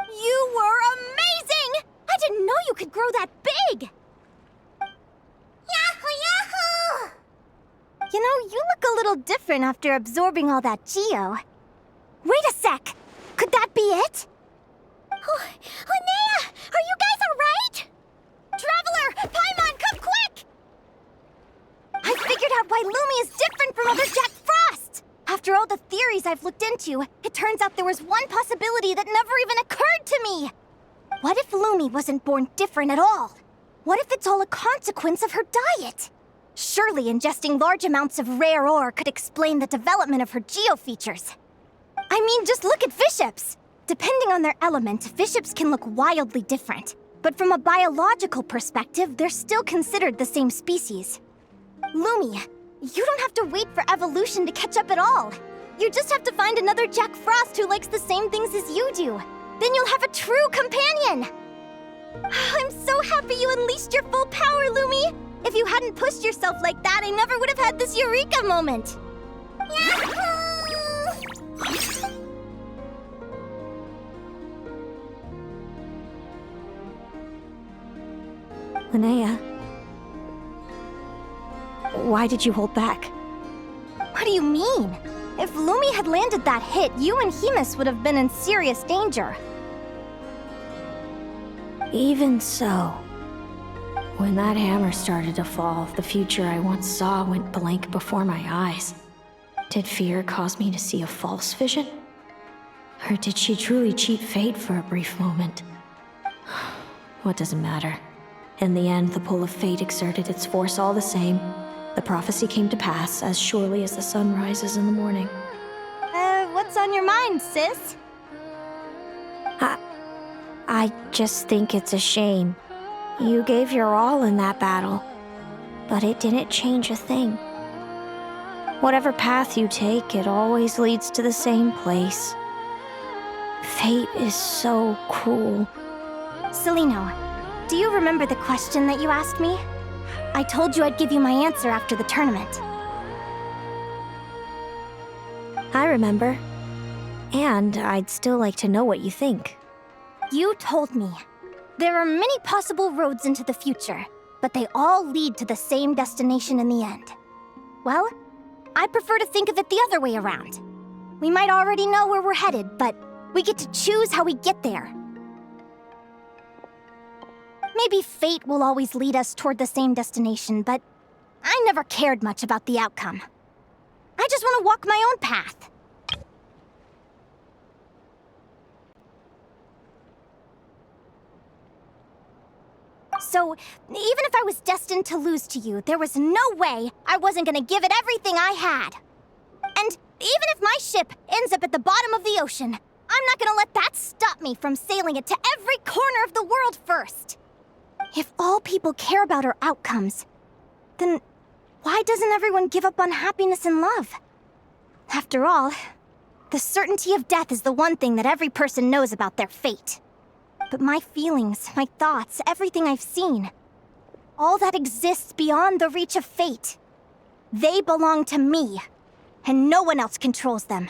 You were amazing! I didn't know you could grow that big! Yahoo! You know, you look a little different after absorbing all that geo. Wait a sec! Could that be it? Linnea! Are you guys alright? Traveler! Paimon, come quick! I figured out why Lumi is different from other Jack Frost! After all the theories I've looked into, it turns out there was one possibility that never even occurred to me! What if Lumi wasn't born different at all? What if it's all a consequence of her diet? Surely ingesting large amounts of rare ore could explain the development of her geo-features. I mean, just look at fiships! Depending on their element, fiships can look wildly different. But from a biological perspective, they're still considered the same species. Lumi, you don't have to wait for evolution to catch up at all. You just have to find another Jack Frost who likes the same things as you do. Then you'll have a true companion! I'm so happy you unleashed your full power, Lumi! If you hadn't pushed yourself like that, I never would have had this eureka moment! Linnea, why did you hold back? What do you mean? If Lumi had landed that hit, you and Hemus would have been in serious danger. Even so, when that hammer started to fall, the future I once saw went blank before my eyes. Did fear cause me to see a false vision? Or did she truly cheat fate for a brief moment? What does it matter? In the end, the pull of fate exerted its force all the same. The prophecy came to pass as surely as the sun rises in the morning. What's on your mind, sis? I just think it's a shame. You gave your all in that battle, but it didn't change a thing. Whatever path you take, it always leads to the same place. Fate is so cruel. Celino, do you remember the question that you asked me? I told you I'd give you my answer after the tournament. I remember. And I'd still like to know what you think. You told me. There are many possible roads into the future, but they all lead to the same destination in the end. Well, I prefer to think of it the other way around. We might already know where we're headed, but we get to choose how we get there. Maybe fate will always lead us toward the same destination, but I never cared much about the outcome. I just want to walk my own path. So, even if I was destined to lose to you, there was no way I wasn't gonna give it everything I had. And even if my ship ends up at the bottom of the ocean, I'm not gonna let that stop me from sailing it to every corner of the world first. If all people care about are outcomes, then why doesn't everyone give up on happiness and love? After all, the certainty of death is the one thing that every person knows about their fate. But my feelings, my thoughts, everything I've seen, all that exists beyond the reach of fate, they belong to me, and no one else controls them.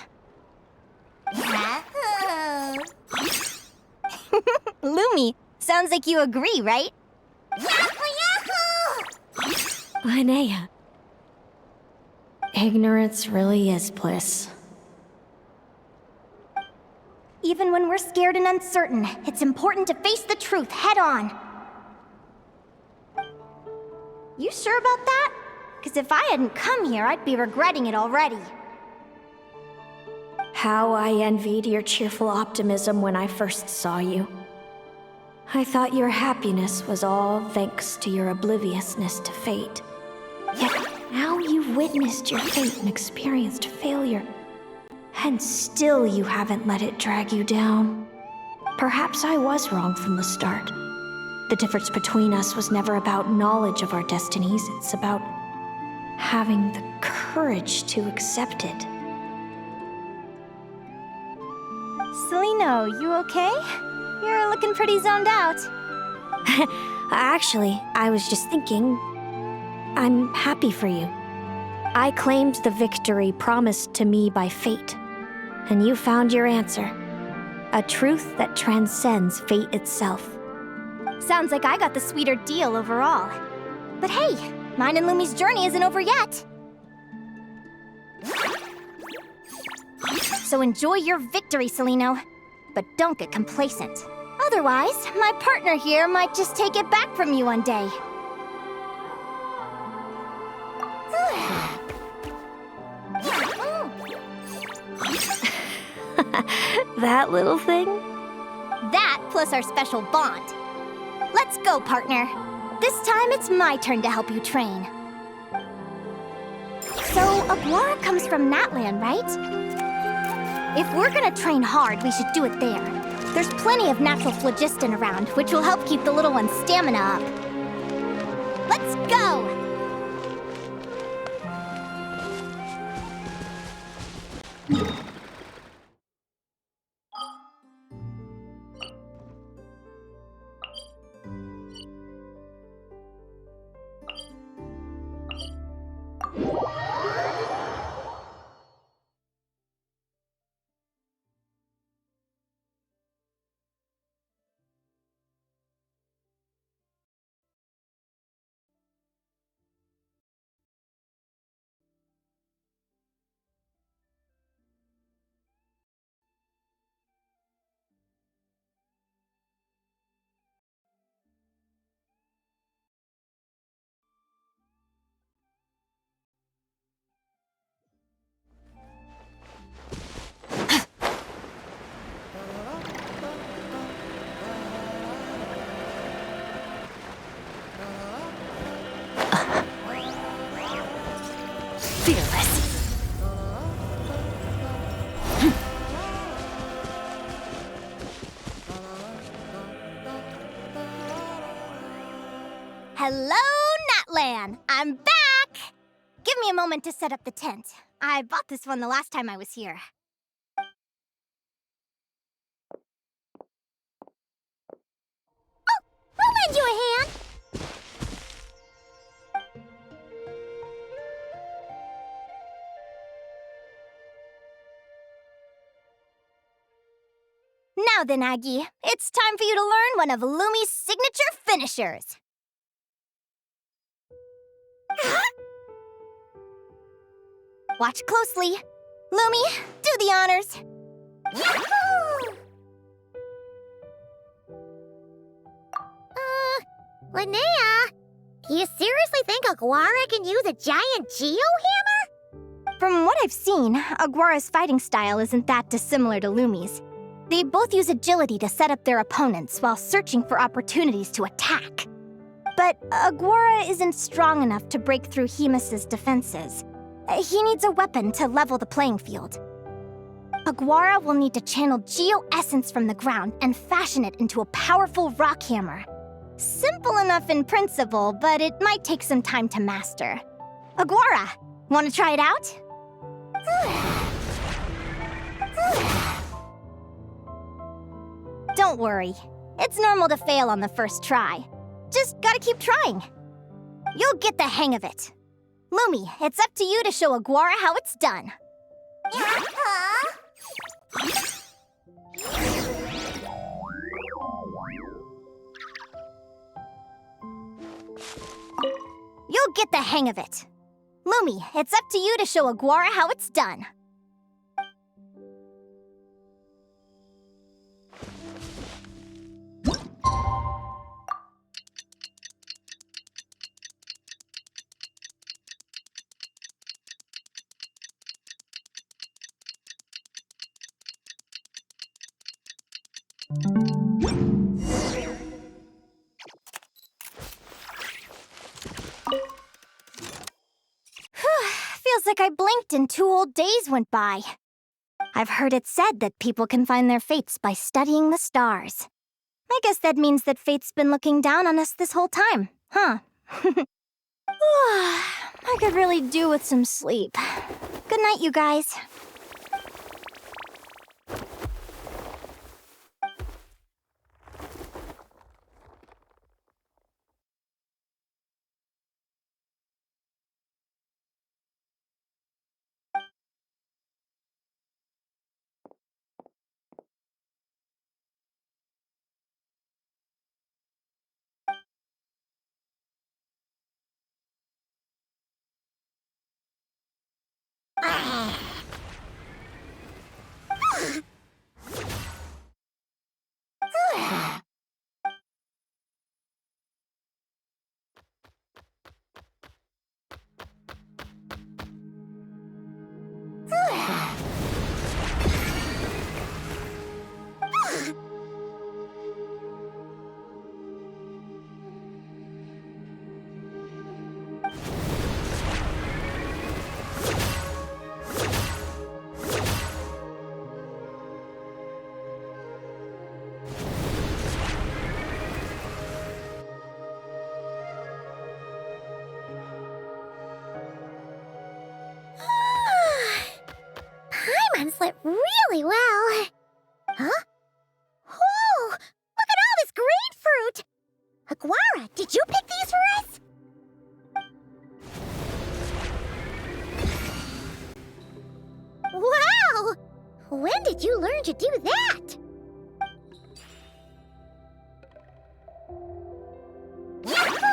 Lumi, sounds like you agree, right? Linnea. Ignorance really is bliss. Even when we're scared and uncertain, it's important to face the truth head on. You sure about that? Because if I hadn't come here, I'd be regretting it already. How I envied your cheerful optimism when I first saw you. I thought your happiness was all thanks to your obliviousness to fate. Yet now you've witnessed your fate and experienced failure. And still you haven't let it drag you down. Perhaps I was wrong from the start. The difference between us was never about knowledge of our destinies, it's about having the courage to accept it. Celino, you okay? You're looking pretty zoned out. Actually, I was just thinking, I'm happy for you. I claimed the victory promised to me by fate, and you found your answer. A truth that transcends fate itself. Sounds like I got the sweeter deal overall. But hey, mine and Lumi's journey isn't over yet. So enjoy your victory, Celino. But don't get complacent. Otherwise, my partner here might just take it back from you one day. That little thing? That plus our special bond. Let's go, partner. This time it's my turn to help you train. So, Aguara comes from Natland, right? If we're gonna train hard, we should do it there. There's plenty of natural phlogiston around, which will help keep the little one's stamina up. Let's go! Hello, Natlan! I'm back! Give me a moment to set up the tent. I bought this one the last time I was here. Oh! I'll lend you a hand! Now then, Aggie, it's time for you to learn one of Lumi's signature finishers. Watch closely. Lumi, do the honors. Yahoo! Linnea, Do you seriously think Aguara can use a giant geohammer? From what I've seen, Aguara's fighting style isn't that dissimilar to Lumi's. They both use agility to set up their opponents while searching for opportunities to attack. But Aguara isn't strong enough to break through Hemus's defenses. He needs a weapon to level the playing field. Aguara will need to channel geo-essence from the ground and fashion it into a powerful rock hammer. Simple enough in principle, but it might take some time to master. Aguara, want to try it out? Don't worry. It's normal to fail on the first try. Just gotta keep trying. You'll get the hang of it. Lumi, it's up to you to show Aguara how it's done. You'll get the hang of it. Lumi, it's up to you to show Aguara how it's done. Feels like I blinked and 2 whole days went by. I've heard it said that people can find their fates by studying the stars. I guess that means that fate's been looking down on us this whole time, huh? I could really do with some sleep. Good night, you guys. Paimon slept really well. Huh? Whoa! Look at all this grapefruit! Aguara, did you pick these for us? Wow! When did you learn to do that? Yahoo!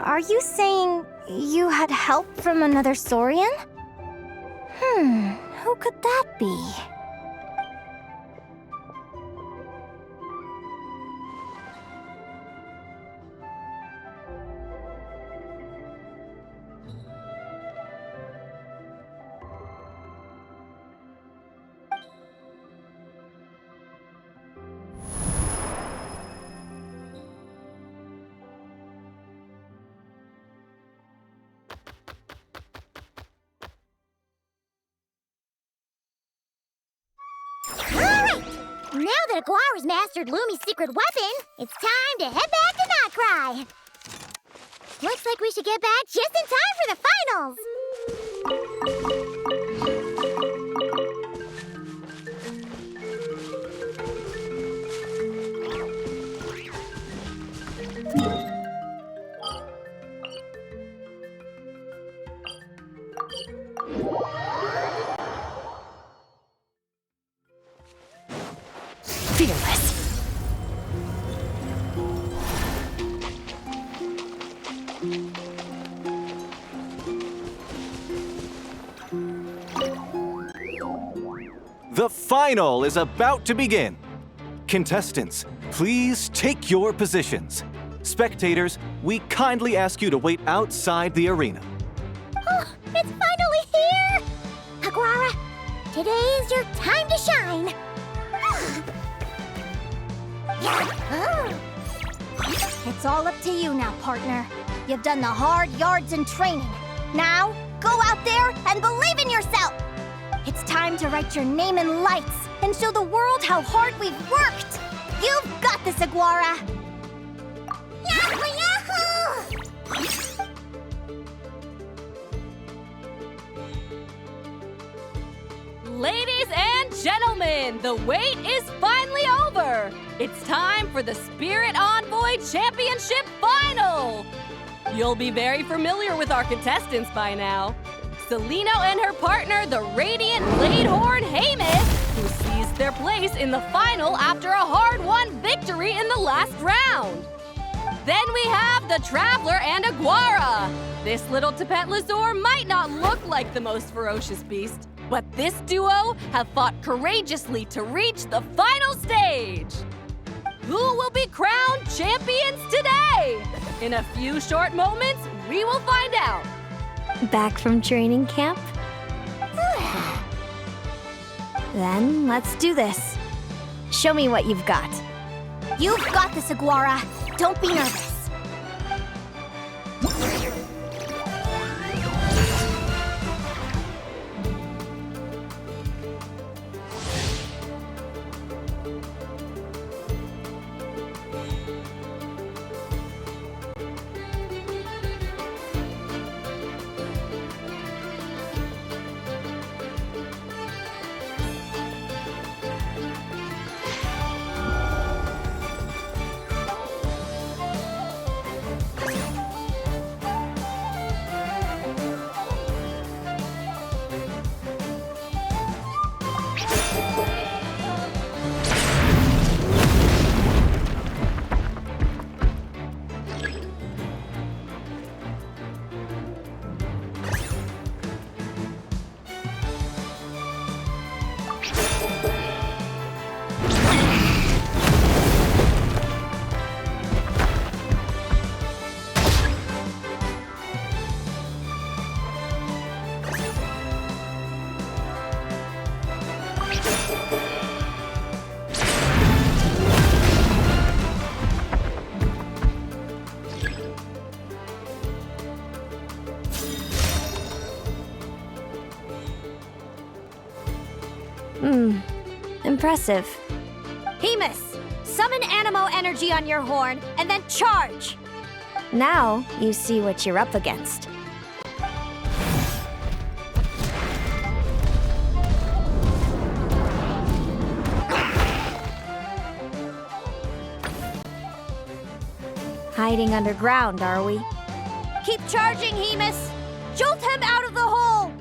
Are you saying you had help from another Saurian? Who could that be? Now that Aguara's mastered Lumi's secret weapon, it's time to head back to Notcry. Looks like we should get back just in time for the finals. Fearless. The final is about to begin. Contestants, please take your positions. Spectators, we kindly ask you to wait outside the arena. Oh, it's finally here! Aguara, today is your time to shine. It's all up to you now, partner. You've done the hard yards in training. Now, go out there and believe in yourself! It's time to write your name in lights and show the world how hard we've worked! You've got this, Aguara! Yahoo! Yahoo! Ladies and gentlemen, the wait is finally over! It's time for the Spirit Envoy Championship Final! You'll be very familiar with our contestants by now. Celino and her partner, the Radiant Bladehorn Haymis, who seized their place in the final after a hard-won victory in the last round. Then we have the Traveler and Aguara. This little Tepetlasaur might not look like the most ferocious beast, but this duo have fought courageously to reach the final stage. Who will be crowned champions today? In a few short moments, we will find out. Back from training camp? Then let's do this. Show me what you've got. You've got this, Aguara. Don't be nervous. Impressive. Haymis, summon Animo energy on your horn and then charge! Now you see what you're up against. Hiding underground, are we? Keep charging, Haymis! Jolt him out of the hole!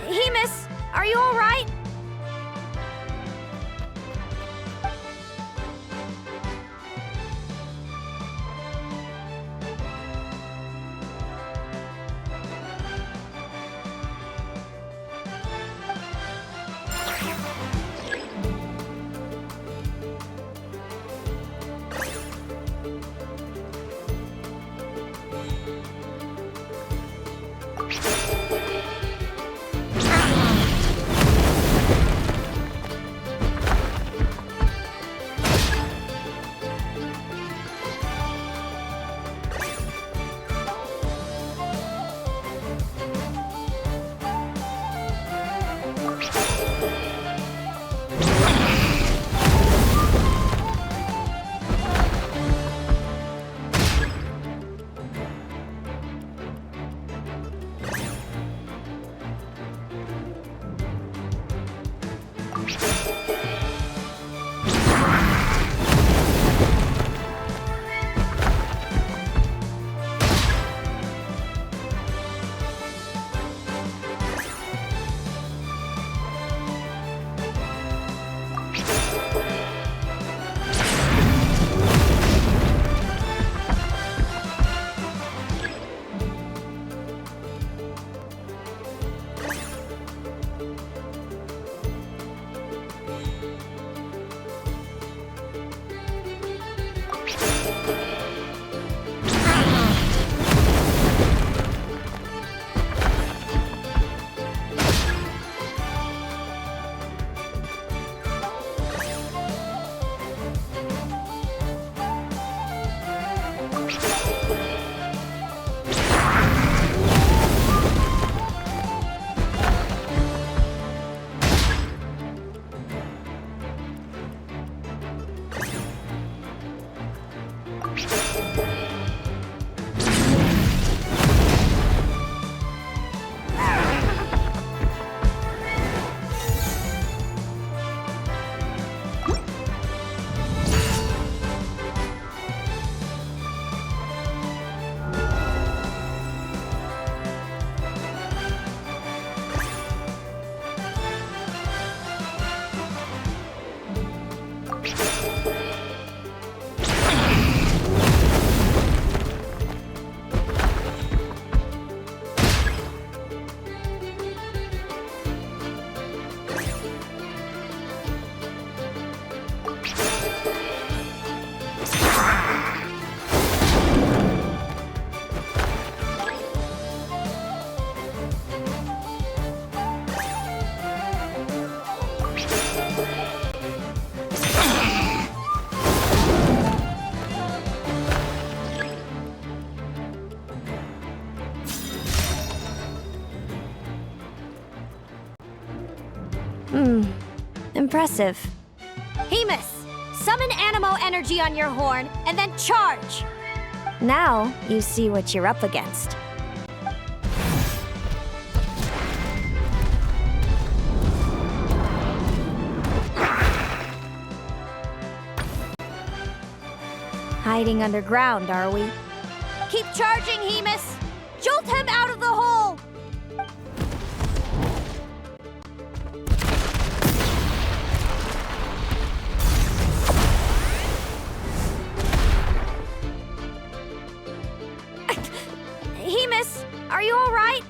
Haymis, are you all right? Impressive. Hemus, summon Animo energy on your horn, and then charge! Now, you see what you're up against. Hiding underground, are we? Keep charging, Hemus! Jolt him out of the hole! Hemus, are you all right?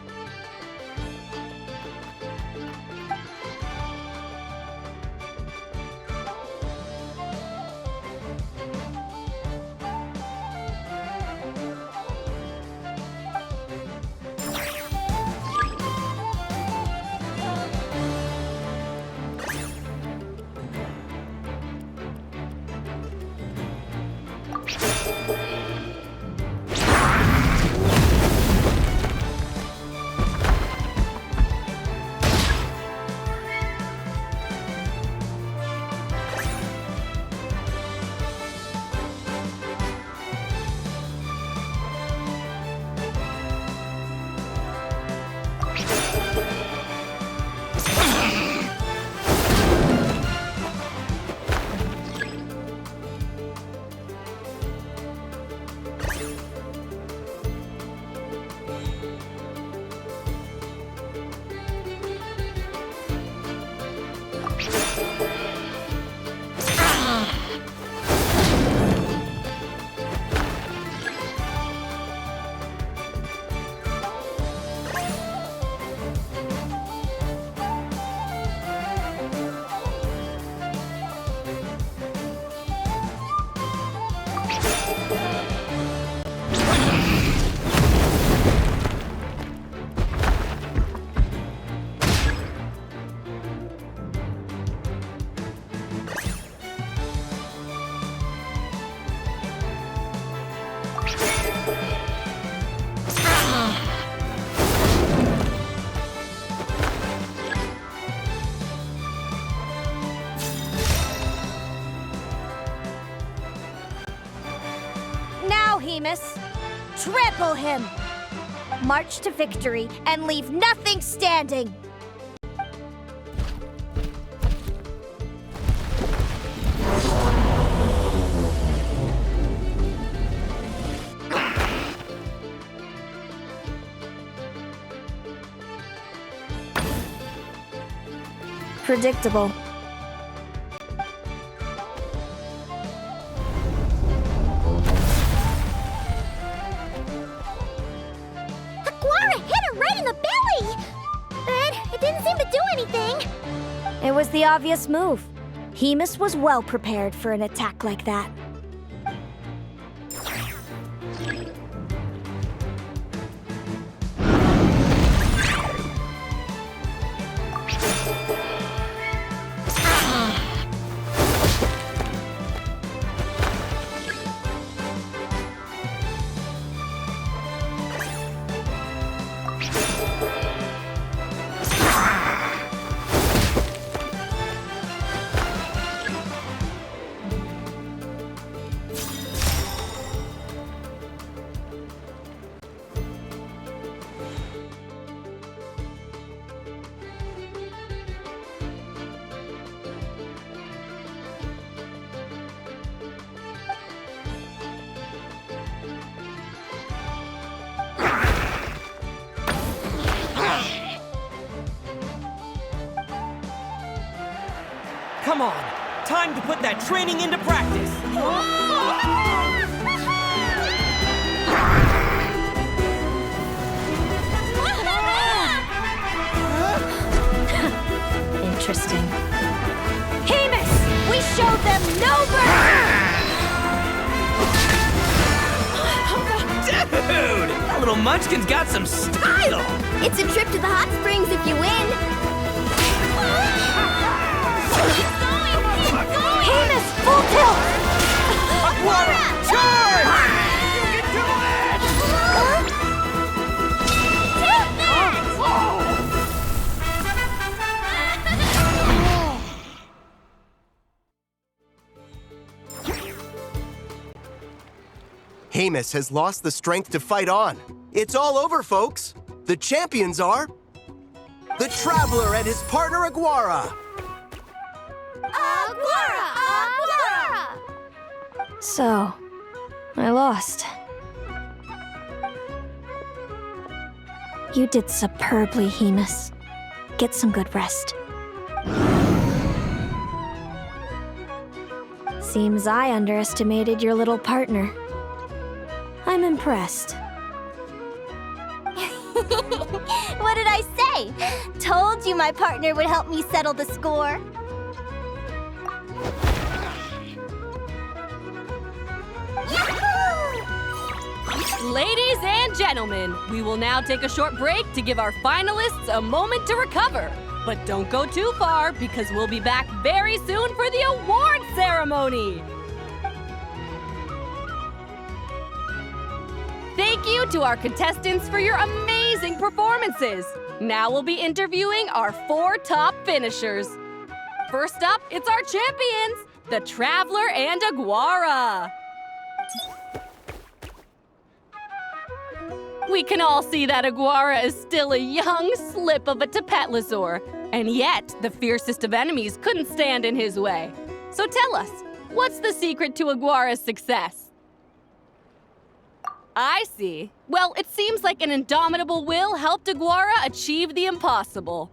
Hemus. Trample him! March to victory and leave nothing standing! Predictable. It was the obvious move. Hemus was well prepared for an attack like that. Come on, time to put that training into practice. Interesting. Hemus! We showed them no mercy! Dude! That little munchkin's got some style! It's a trip to the hot springs if you win. Hemus, full tilt! Aquara, charge! You can do it! Hemus has lost the strength to fight on. It's all over, folks. The champions are the Traveler and his partner Aguara. So, I lost. You did superbly, Hemus. Get some good rest. Seems I underestimated your little partner. I'm impressed. What did I say? Told you my partner would help me settle the score. Ladies and gentlemen, we will now take a short break to give our finalists a moment to recover. But don't go too far, because we'll be back very soon for the award ceremony. Thank you to our contestants for your amazing performances. Now we'll be interviewing our 4 top finishers. First up, it's our champions, the Traveler and Aguara. We can all see that Aguara is still a young slip of a Tepetlosaur, and yet the fiercest of enemies couldn't stand in his way. So tell us, what's the secret to Aguara's success? I see. Well, it seems like an indomitable will helped Aguara achieve the impossible.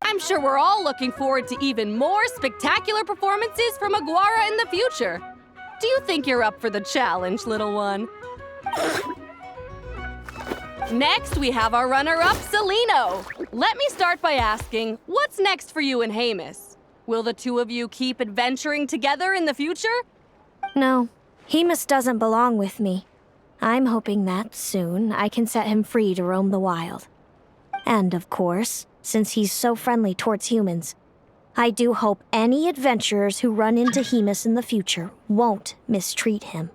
I'm sure we're all looking forward to even more spectacular performances from Aguara in the future. Do you think you're up for the challenge, little one? Next, we have our runner-up, Celino. Let me start by asking, what's next for you and Hemus? Will the two of you keep adventuring together in the future? No, Hemus doesn't belong with me. I'm hoping that soon I can set him free to roam the wild. And of course, since he's so friendly towards humans, I do hope any adventurers who run into Hemus in the future won't mistreat him.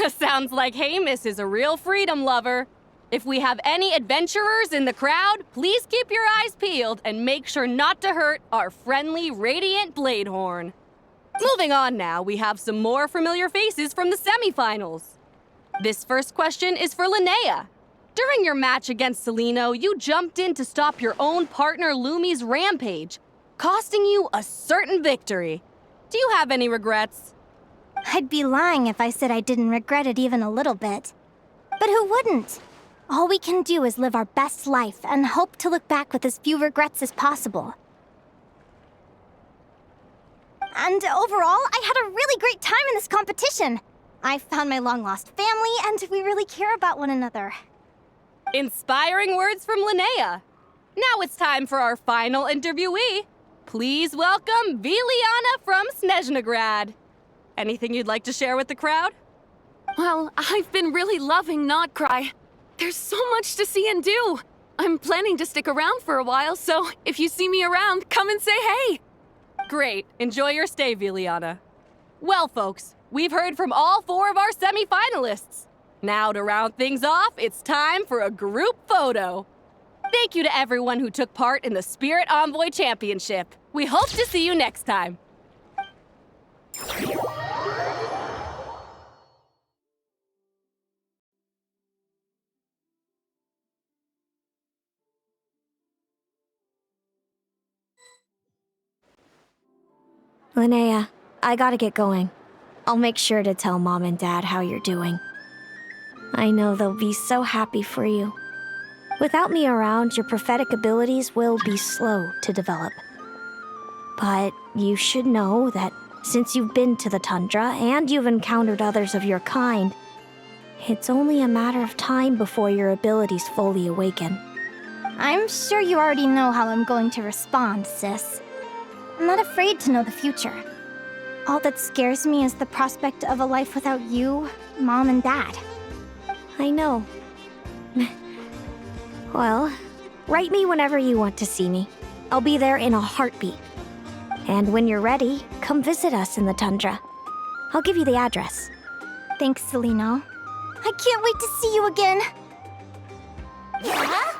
Sounds like Hemus is a real freedom lover. If we have any adventurers in the crowd, please keep your eyes peeled and make sure not to hurt our friendly, radiant Bladehorn. Moving on now, we have some more familiar faces from the semifinals. This first question is for Linnea. During your match against Celino, you jumped in to stop your own partner Lumi's rampage, costing you a certain victory. Do you have any regrets? I'd be lying if I said I didn't regret it even a little bit. But who wouldn't? All we can do is live our best life and hope to look back with as few regrets as possible. And overall, I had a really great time in this competition. I found my long-lost family, and we really care about one another. Inspiring words from Linnea. Now it's time for our final interviewee. Please welcome Viliana from Snezhnegrad. Anything you'd like to share with the crowd? Well, I've been really loving Nodcry. There's so much to see and do. I'm planning to stick around for a while, so if you see me around, come and say hey. Great. Enjoy your stay, Viliana. Well, folks, we've heard from all 4 of our semi-finalists. Now, to round things off, it's time for a group photo. Thank you to everyone who took part in the Spirit Envoy Championship. We hope to see you next time. Linnea, I gotta get going. I'll make sure to tell Mom and Dad how you're doing. I know they'll be so happy for you. Without me around, your prophetic abilities will be slow to develop. But you should know that since you've been to the tundra and you've encountered others of your kind, it's only a matter of time before your abilities fully awaken. I'm sure you already know how I'm going to respond, sis. I'm not afraid to know the future. All that scares me is the prospect of a life without you, Mom, and Dad. I know. Well, write me whenever you want to see me. I'll be there in a heartbeat. And when you're ready, come visit us in the tundra. I'll give you the address. Thanks, Celino. I can't wait to see you again! Yahoo!